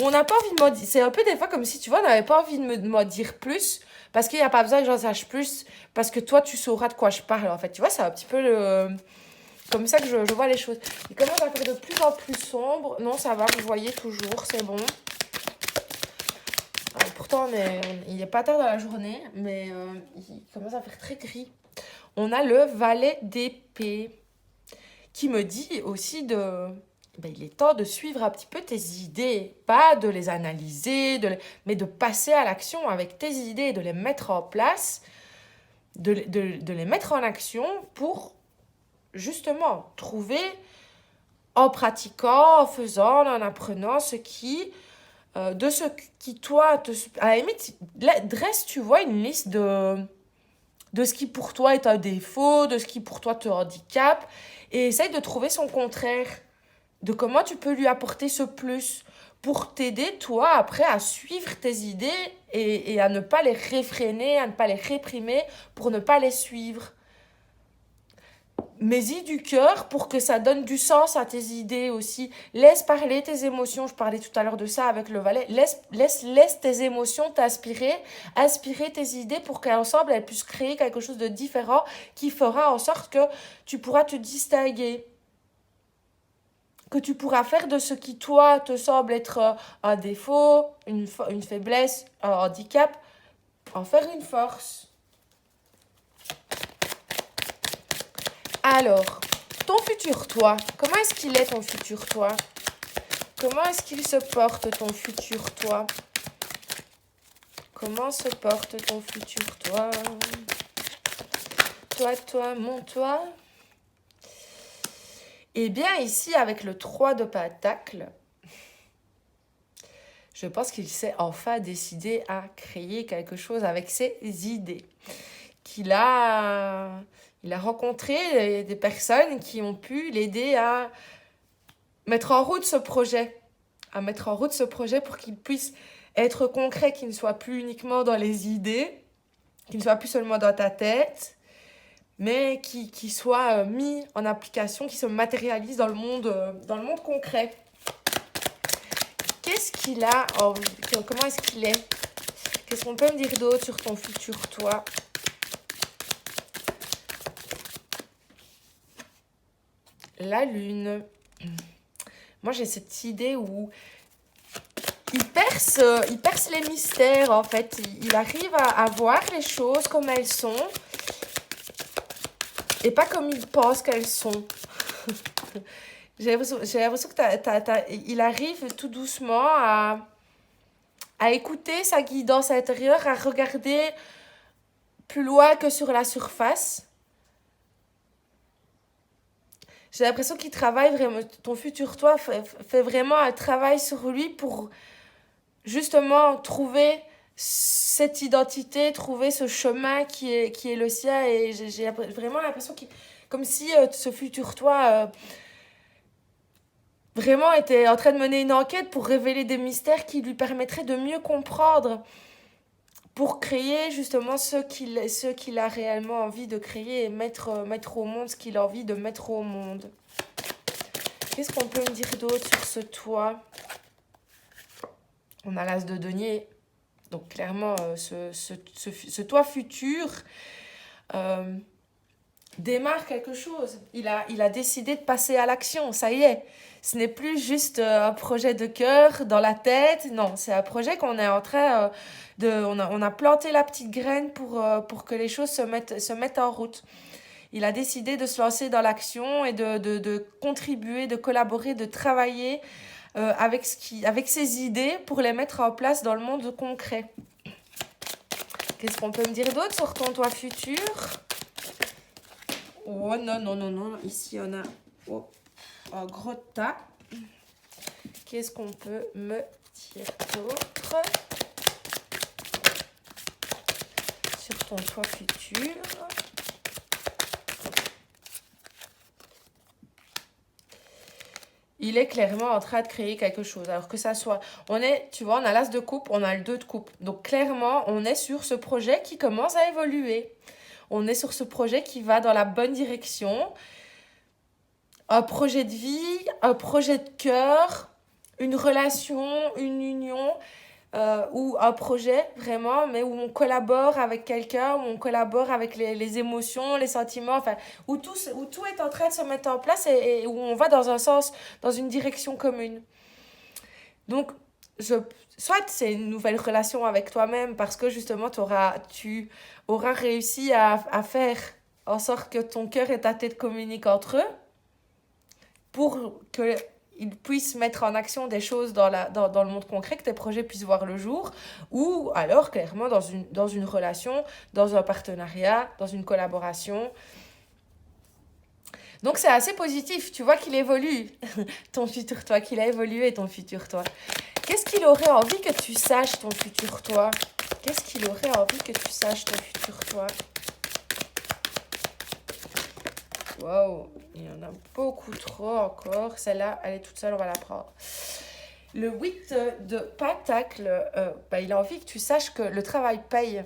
Où on n'a pas envie de m'en dire. C'est un peu des fois comme si, tu vois, on n'avait pas envie de m'en dire plus. Parce qu'il n'y a pas besoin que j'en sache plus. Parce que toi, tu sauras de quoi je parle, en fait. Tu vois, c'est un petit peu comme ça que je vois les choses. Il commence à faire de plus en plus sombre. Non, ça va, vous voyez toujours, c'est bon. Pourtant, il n'est pas tard dans la journée, mais il commence à faire très gris. On a le valet d'épée qui me dit aussi il est temps de suivre un petit peu tes idées, pas de les analyser, mais de passer à l'action avec tes idées, de les mettre en place, de les mettre en action pour justement trouver, en pratiquant, en faisant, en apprenant de ce qui toi, à la limite, dresse, tu vois, une liste de ce qui pour toi est un défaut, de ce qui pour toi te handicape, et essaye de trouver son contraire, de comment tu peux lui apporter ce plus pour t'aider, toi, après, à suivre tes idées et à ne pas les réfréner, à ne pas les réprimer pour ne pas les suivre. Mets-y du cœur pour que ça donne du sens à tes idées aussi. Laisse parler tes émotions. Je parlais tout à l'heure de ça avec le valet. Laisse tes émotions t'inspirer, inspirer tes idées pour qu'ensemble elles puissent créer quelque chose de différent qui fera en sorte que tu pourras te distinguer. Que tu pourras faire de ce qui, toi, te semble être un défaut, une faiblesse, un handicap, en faire une force. Alors, ton futur toi, comment est-ce qu'il est ton futur toi? Comment est-ce qu'il se porte ton futur toi? Comment se porte ton futur toi? Toi, mon toi. Eh bien, ici, avec le 3 de pentacle, je pense qu'il s'est enfin décidé à créer quelque chose avec ses idées. Il a rencontré des personnes qui ont pu l'aider à mettre en route ce projet. Pour qu'il puisse être concret, qu'il ne soit plus uniquement dans les idées, qu'il ne soit plus seulement dans ta tête, mais qui soit mis en application, qui se matérialise dans le monde concret. Qu'est-ce qu'il a envie? Comment est-ce qu'il est? Qu'est-ce qu'on peut me dire d'autre sur ton futur toi? La lune. Moi, j'ai cette idée où il perce les mystères, en fait. Il arrive à voir les choses comme elles sont et pas comme il pense qu'elles sont. J'ai l'impression que il arrive tout doucement à écouter sa guidance intérieure, à regarder plus loin que sur la surface. J'ai l'impression qu'il travaille vraiment, ton futur toi fait vraiment un travail sur lui pour justement trouver cette identité, trouver ce chemin qui est le sien. Et j'ai vraiment l'impression comme si ce futur toi vraiment était en train de mener une enquête pour révéler des mystères qui lui permettraient de mieux comprendre, pour créer justement ce qu'il a réellement envie de créer et mettre au monde ce qu'il a envie de mettre au monde. Qu'est-ce qu'on peut me dire d'autre sur ce toit? On a l'as de denier. Donc clairement, ce toit futur démarre quelque chose. Il a décidé de passer à l'action, ça y est. Ce n'est plus juste un projet de cœur dans la tête. Non, c'est un projet qu'on est en train on a planté la petite graine pour que les choses se mettent en route. Il a décidé de se lancer dans l'action et de contribuer, de collaborer, de travailler avec ses idées pour les mettre en place dans le monde concret. Qu'est-ce qu'on peut me dire d'autre sur ton toit futur? Oh non. Ici, on a un gros tas. Qu'est-ce qu'on peut me dire d'autre sur ton toit futur? Il est clairement en train de créer quelque chose. Alors que ça soit... on a l'as de coupe, on a le 2 de coupe. Donc clairement, on est sur ce projet qui commence à évoluer. On est sur ce projet qui va dans la bonne direction. Un projet de vie, un projet de cœur, une relation, une union, ou un projet vraiment, mais où on collabore avec quelqu'un, où on collabore avec les émotions, les sentiments, enfin, où tout est en train de se mettre en place et où on va dans un sens, dans une direction commune. Donc, soit c'est une nouvelle relation avec toi-même parce que justement tu auras réussi à faire en sorte que ton cœur et ta tête communiquent entre eux pour qu'ils puissent mettre en action des choses dans le monde concret, que tes projets puissent voir le jour, ou alors clairement dans une relation, dans un partenariat, dans une collaboration. Donc c'est assez positif, tu vois qu'il évolue, ton futur toi, qu'il a évolué ton futur toi. Qu'est-ce qu'il aurait envie que tu saches, ton futur toi? Qu'est-ce qu'il aurait envie que tu saches, ton futur toi? Wow, il y en a beaucoup trop encore. Celle-là, elle est toute seule, on va la prendre. Le 8 de Pentacle, il a envie que tu saches que le travail paye.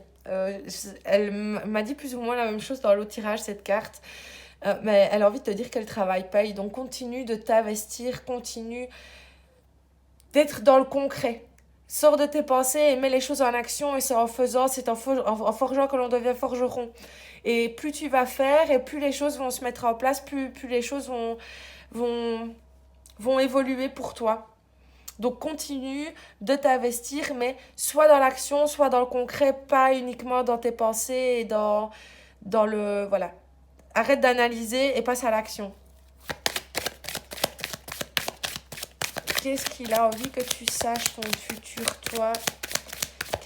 Elle m'a dit plus ou moins la même chose dans l'autre tirage, cette carte. Mais elle a envie de te dire que le travail paye. Donc continue de t'investir, continue d'être dans le concret. Sors de tes pensées et mets les choses en action. Et c'est en faisant, c'est en forgeant que l'on devient forgeron. Et plus tu vas faire, et plus les choses vont se mettre en place, plus les choses vont, vont évoluer pour toi. Donc continue de t'investir, mais soit dans l'action, soit dans le concret, pas uniquement dans tes pensées et dans le... Voilà. Arrête d'analyser et passe à l'action. Qu'est-ce qu'il a envie que tu saches, ton futur toi?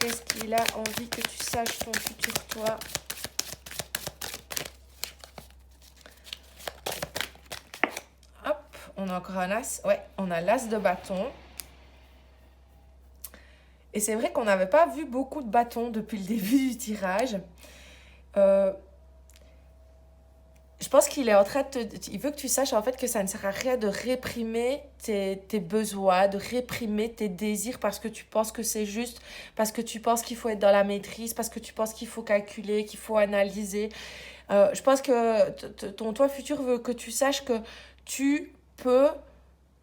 Qu'est-ce qu'il a envie que tu saches, ton futur toi? Hop, on a encore un as. Ouais, on a l'as de bâton. Et c'est vrai qu'on n'avait pas vu beaucoup de bâtons depuis le début du tirage. Je pense qu'il est en train de il veut que tu saches en fait que ça ne sert à rien de réprimer tes besoins, de réprimer tes désirs parce que tu penses que c'est juste, parce que tu penses qu'il faut être dans la maîtrise, parce que tu penses qu'il faut calculer, qu'il faut analyser. Je pense que ton toi futur veut que tu saches que tu peux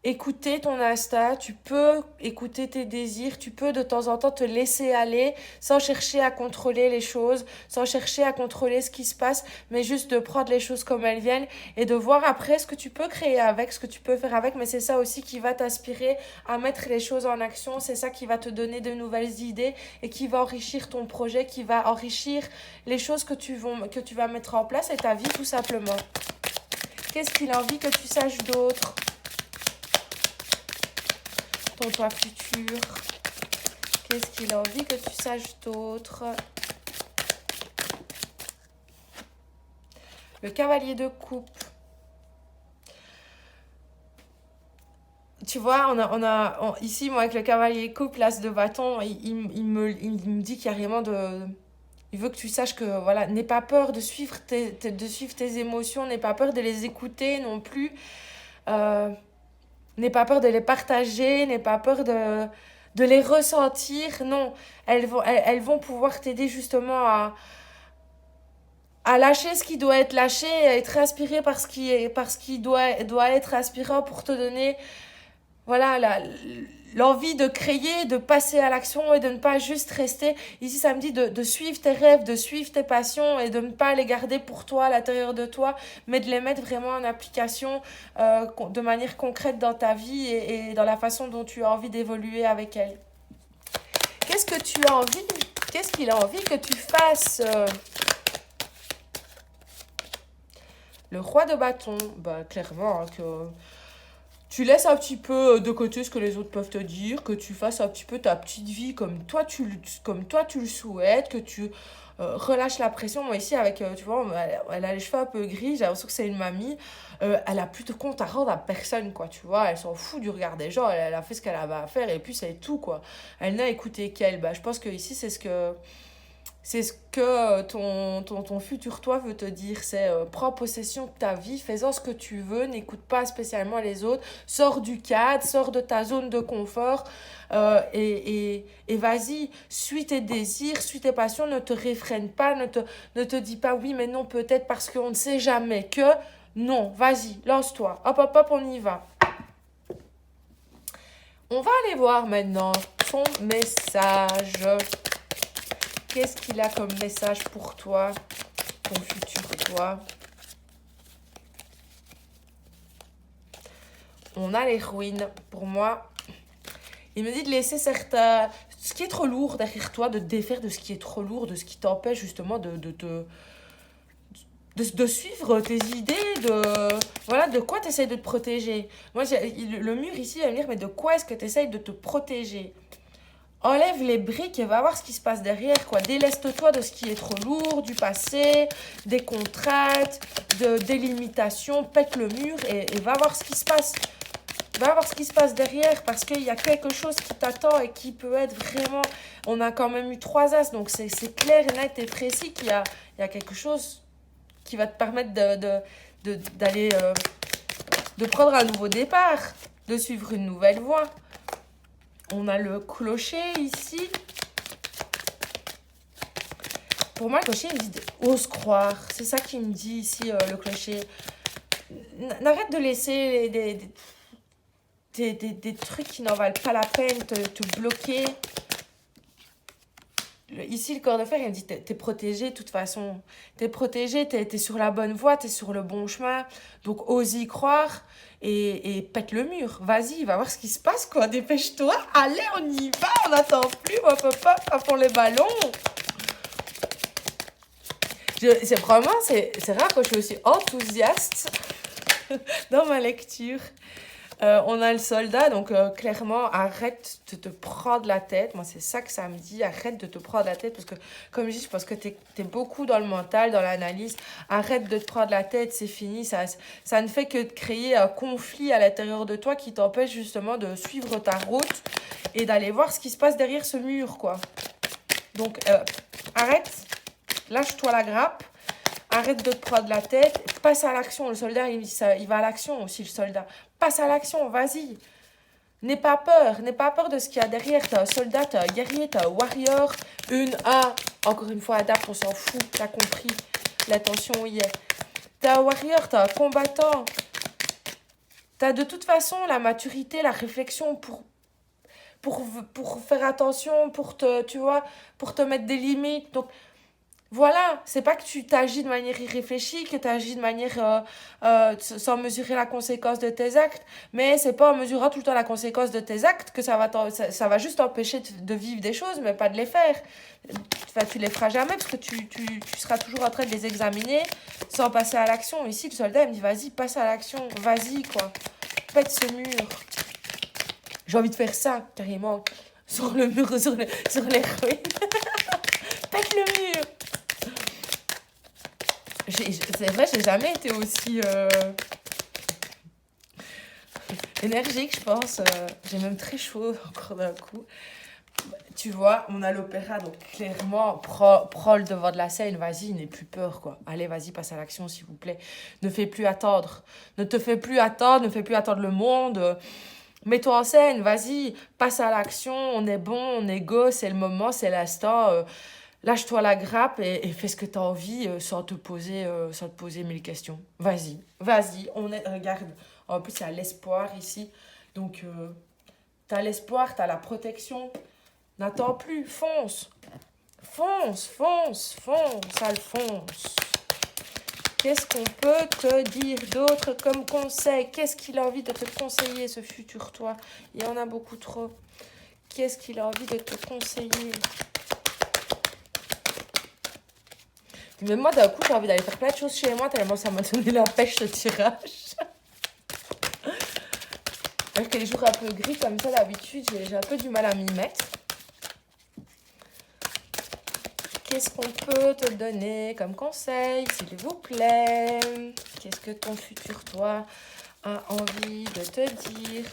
écouter ton instinct, tu peux écouter tes désirs, tu peux de temps en temps te laisser aller sans chercher à contrôler les choses, sans chercher à contrôler ce qui se passe, mais juste de prendre les choses comme elles viennent et de voir après ce que tu peux créer avec, ce que tu peux faire avec, mais c'est ça aussi qui va t'inspirer à mettre les choses en action, c'est ça qui va te donner de nouvelles idées et qui va enrichir ton projet, qui va enrichir les choses que tu vas mettre en place et ta vie tout simplement. Qu'est-ce qu'il a envie que tu saches d'autre? Ton toi futur. Qu'est-ce qu'il a envie que tu saches d'autre? Le cavalier de coupe. Tu vois, ici, moi, avec le cavalier de coupe, l'as de bâton, il me dit carrément de... Il veut que tu saches que, voilà, n'aie pas peur de suivre tes émotions, n'aie pas peur de les écouter non plus. N'aie pas peur de les partager, n'aie pas peur de les ressentir. Non, elles vont pouvoir t'aider justement à lâcher ce qui doit être lâché, à être inspiré par ce qui doit être inspirant pour te donner voilà, l'envie de créer, de passer à l'action et de ne pas juste rester. Ici, ça me dit de suivre tes rêves, de suivre tes passions et de ne pas les garder pour toi, à l'intérieur de toi, mais de les mettre vraiment en application de manière concrète dans ta vie et dans la façon dont tu as envie d'évoluer avec elle. Qu'est-ce que tu as envie? Qu'est-ce qu'il a envie que tu fasses? Le roi de bâton, bah clairement, hein, que tu laisses un petit peu de côté ce que les autres peuvent te dire, que tu fasses un petit peu ta petite vie comme toi tu le souhaites, que tu relâches la pression. Moi ici, avec, tu vois, elle a les cheveux un peu gris, j'ai l'impression que c'est une mamie. Elle a plus de compte à rendre à personne, quoi, tu vois. Elle s'en fout du regard des gens, elle a fait ce qu'elle avait à faire et puis c'est tout, quoi. Elle n'a écouté qu'elle. Bah, je pense que ici, c'est ce que ton futur toi veut te dire. C'est prends possession de ta vie, fais-en ce que tu veux, n'écoute pas spécialement les autres, sors du cadre, sors de ta zone de confort et vas-y, suis tes désirs, suis tes passions, ne te réfrène pas, ne te dis pas oui mais non peut-être parce qu'on ne sait jamais que... Non, vas-y, lance-toi, hop hop hop, on y va. On va aller voir maintenant ton message. Qu'est-ce qu'il a comme message pour toi, ton futur toi? On a les ruines. Pour moi, il me dit de laisser ce qui est trop lourd derrière toi, de te défaire de ce qui est trop lourd, de ce qui t'empêche justement de suivre tes idées, voilà, de quoi tu essaies de te protéger. Moi, le mur ici, il va me dire, mais de quoi est-ce que tu essaies de te protéger? Enlève les briques et va voir ce qui se passe derrière, quoi. Déleste-toi de ce qui est trop lourd, du passé, des contraintes, des limitations. Pète le mur et va voir ce qui se passe. Va voir ce qui se passe derrière parce qu'il y a quelque chose qui t'attend et qui peut être vraiment... On a quand même eu 3 as, donc c'est clair, net et précis qu'il y a quelque chose qui va te permettre d'aller... de prendre un nouveau départ, de suivre une nouvelle voie. On a le clocher ici. Pour moi, le clocher, il me dit ose croire. C'est ça qu'il me dit ici, le clocher. N'arrête de laisser des trucs qui n'en valent pas la peine te bloquer. Ici, le corps de fer, il me dit t'es protégé de toute façon. T'es protégé, t'es sur la bonne voie, t'es sur le bon chemin. Donc, ose y croire et pète le mur. Vas-y, va voir ce qui se passe, quoi. Dépêche-toi. Allez, on y va. On n'attend plus. Hop, hop, hop, à fond les ballons. C'est rare que je suis aussi enthousiaste dans ma lecture. On a le soldat, donc clairement, arrête de te prendre la tête. Moi, c'est ça que ça me dit. Arrête de te prendre la tête parce que, comme je dis, je pense que t'es beaucoup dans le mental, dans l'analyse. Arrête de te prendre la tête, c'est fini. Ça ne fait que de créer un conflit à l'intérieur de toi qui t'empêche justement de suivre ta route et d'aller voir ce qui se passe derrière ce mur, quoi. Donc, arrête, lâche-toi la grappe. Arrête de te prendre la tête, passe à l'action. Le soldat, il va à l'action aussi, le soldat. Passe à l'action, vas-y. N'aie pas peur de ce qu'il y a derrière. T'as un soldat, t'as un guerrier, t'as un warrior. Encore une fois, adapte, on s'en fout, t'as compris. L'attention y est. T'as un warrior, t'as un combattant. T'as de toute façon la maturité, la réflexion pour faire attention, pour te mettre des limites. Donc, voilà, c'est pas que tu t'agis de manière irréfléchie, que tu agis de manière sans mesurer la conséquence de tes actes, mais c'est pas en mesurant tout le temps la conséquence de tes actes que ça va juste t'empêcher de vivre des choses, mais pas de les faire. Enfin, tu les feras jamais parce que tu seras toujours en train de les examiner sans passer à l'action. Ici, le soldat, il me dit, vas-y, passe à l'action, vas-y, quoi. Pète ce mur. J'ai envie de faire ça, carrément, sur le mur, sur les ruines. Pète le mur. C'est vrai, j'ai jamais été aussi énergique, je pense. J'ai même très chaud encore d'un coup. Tu vois, on a l'opéra, donc clairement, prends le devant de la scène, vas-y, n'aie plus peur, quoi. Allez, vas-y, passe à l'action, s'il vous plaît. Ne fais plus attendre. Ne te fais plus attendre, ne fais plus attendre le monde. Mets-toi en scène, vas-y, passe à l'action, on est bon, on est go, c'est le moment, c'est l'instant. Lâche-toi la grappe et fais ce que tu as envie sans te poser 1000 questions. Vas-y, regarde. En plus, il y a l'espoir ici. Donc, tu as l'espoir, tu as la protection. N'attends plus, fonce. Fonce, Alphonse. Qu'est-ce qu'on peut te dire d'autre comme conseil? Qu'est-ce qu'il a envie de te conseiller, ce futur toi? Il y en a beaucoup trop. Qu'est-ce qu'il a envie de te conseiller? Mais moi, d'un coup, j'ai envie d'aller faire plein de choses chez moi, tellement ça m'a donné la pêche, ce tirage. Alors que les jours un peu gris comme ça, d'habitude, j'ai un peu du mal à m'y mettre. Qu'est-ce qu'on peut te donner comme conseil, s'il vous plaît? Qu'est-ce que ton futur toi a envie de te dire?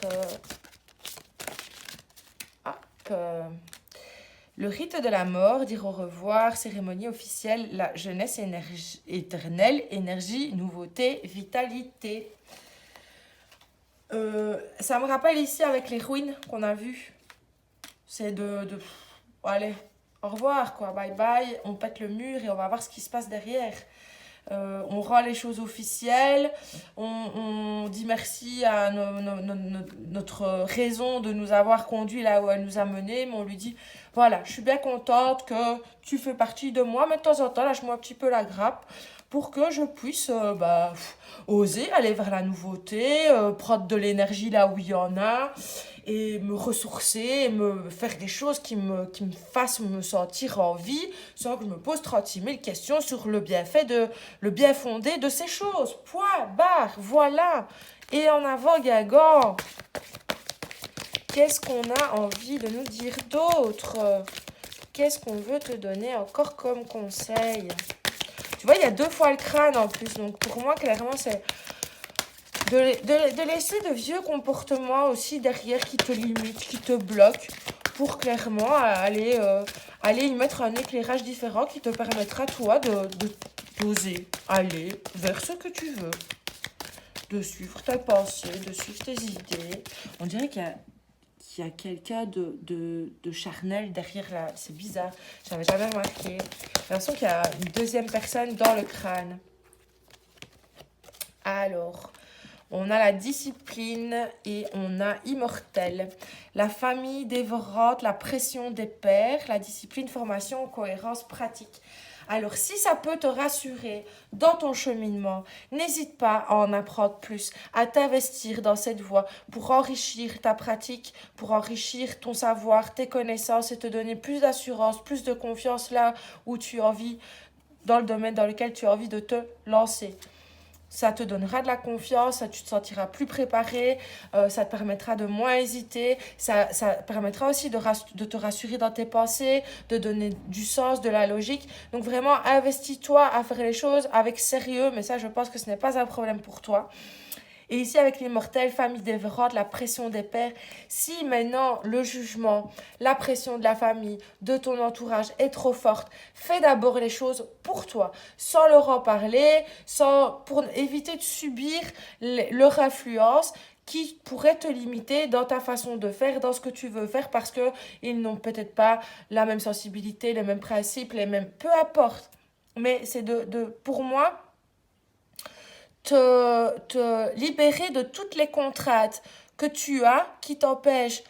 Le rite de la mort, dire au revoir, cérémonie officielle, la jeunesse éternelle, énergie, nouveauté, vitalité. Ça me rappelle ici avec les ruines qu'on a vues. C'est allez, au revoir, quoi, bye bye, on pète le mur et on va voir ce qui se passe derrière. On rend les choses officielles, on dit merci à notre raison de nous avoir conduit là où elle nous a menés, mais on lui dit, voilà, je suis bien contente que tu fais partie de moi, mais de temps en temps, lâche-moi un petit peu la grappe pour que je puisse oser aller vers la nouveauté, prendre de l'énergie là où il y en a, et me ressourcer, et me faire des choses qui me fassent me sentir en vie, sans que je me pose 36 000 questions sur le bien fondé de ces choses. Point, barre, voilà. Et en avant, Guingamp. Qu'est-ce qu'on a envie de nous dire d'autre? Qu'est-ce qu'on veut te donner encore comme conseil? Tu vois, il y a 2 fois le crâne en plus. Donc pour moi, clairement, c'est de laisser de vieux comportements aussi derrière qui te limitent, qui te bloquent, pour clairement aller y mettre un éclairage différent qui te permettra, toi, d'oser aller vers ce que tu veux, de suivre tes pensées, de suivre tes idées. On dirait qu'il qu'il y a quelqu'un de charnel derrière là. C'est bizarre, j'avais jamais remarqué. J'ai l'impression qu'il y a une deuxième personne dans le crâne. Alors, on a la discipline et on a immortel. La famille dévorante, la pression des pairs, la discipline, formation, cohérence, pratique. Alors, si ça peut te rassurer dans ton cheminement, n'hésite pas à en apprendre plus, à t'investir dans cette voie pour enrichir ta pratique, pour enrichir ton savoir, tes connaissances et te donner plus d'assurance, plus de confiance là où tu as envie, dans le domaine dans lequel tu as envie de te lancer. Ça te donnera de la confiance, tu te sentiras plus préparé, ça te permettra de moins hésiter, ça permettra aussi de te rassurer dans tes pensées, de donner du sens, de la logique. Donc vraiment, investis-toi à faire les choses avec sérieux, mais ça, je pense que ce n'est pas un problème pour toi. Et ici, avec l'immortel, famille dévorante, la pression des pairs, si maintenant le jugement, la pression de la famille, de ton entourage est trop forte, fais d'abord les choses pour toi, sans leur en parler, pour éviter de subir leur influence qui pourrait te limiter dans ta façon de faire, dans ce que tu veux faire, parce qu'ils n'ont peut-être pas la même sensibilité, les mêmes principes, les mêmes... Peu importe. Mais c'est pour moi te libérer de toutes les contraintes que tu as qui t'empêchent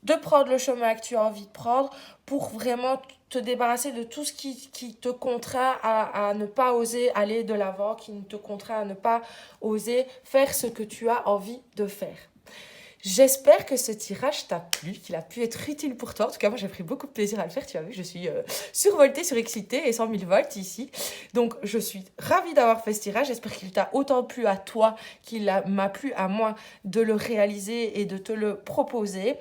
de prendre le chemin que tu as envie de prendre pour vraiment te débarrasser de tout ce qui te contraint à ne pas oser aller de l'avant, qui te contraint à ne pas oser faire ce que tu as envie de faire. J'espère que ce tirage t'a plu, qu'il a pu être utile pour toi. En tout cas, moi, j'ai pris beaucoup de plaisir à le faire. Tu as vu, je suis survoltée, surexcitée et 100 000 volts ici. Donc, je suis ravie d'avoir fait ce tirage. J'espère qu'il t'a autant plu à toi qu'il m'a plu à moi de le réaliser et de te le proposer.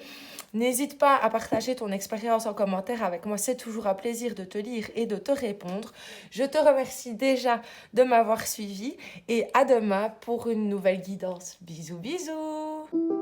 N'hésite pas à partager ton expérience en commentaire avec moi. C'est toujours un plaisir de te lire et de te répondre. Je te remercie déjà de m'avoir suivi et à demain pour une nouvelle guidance. Bisous, bisous!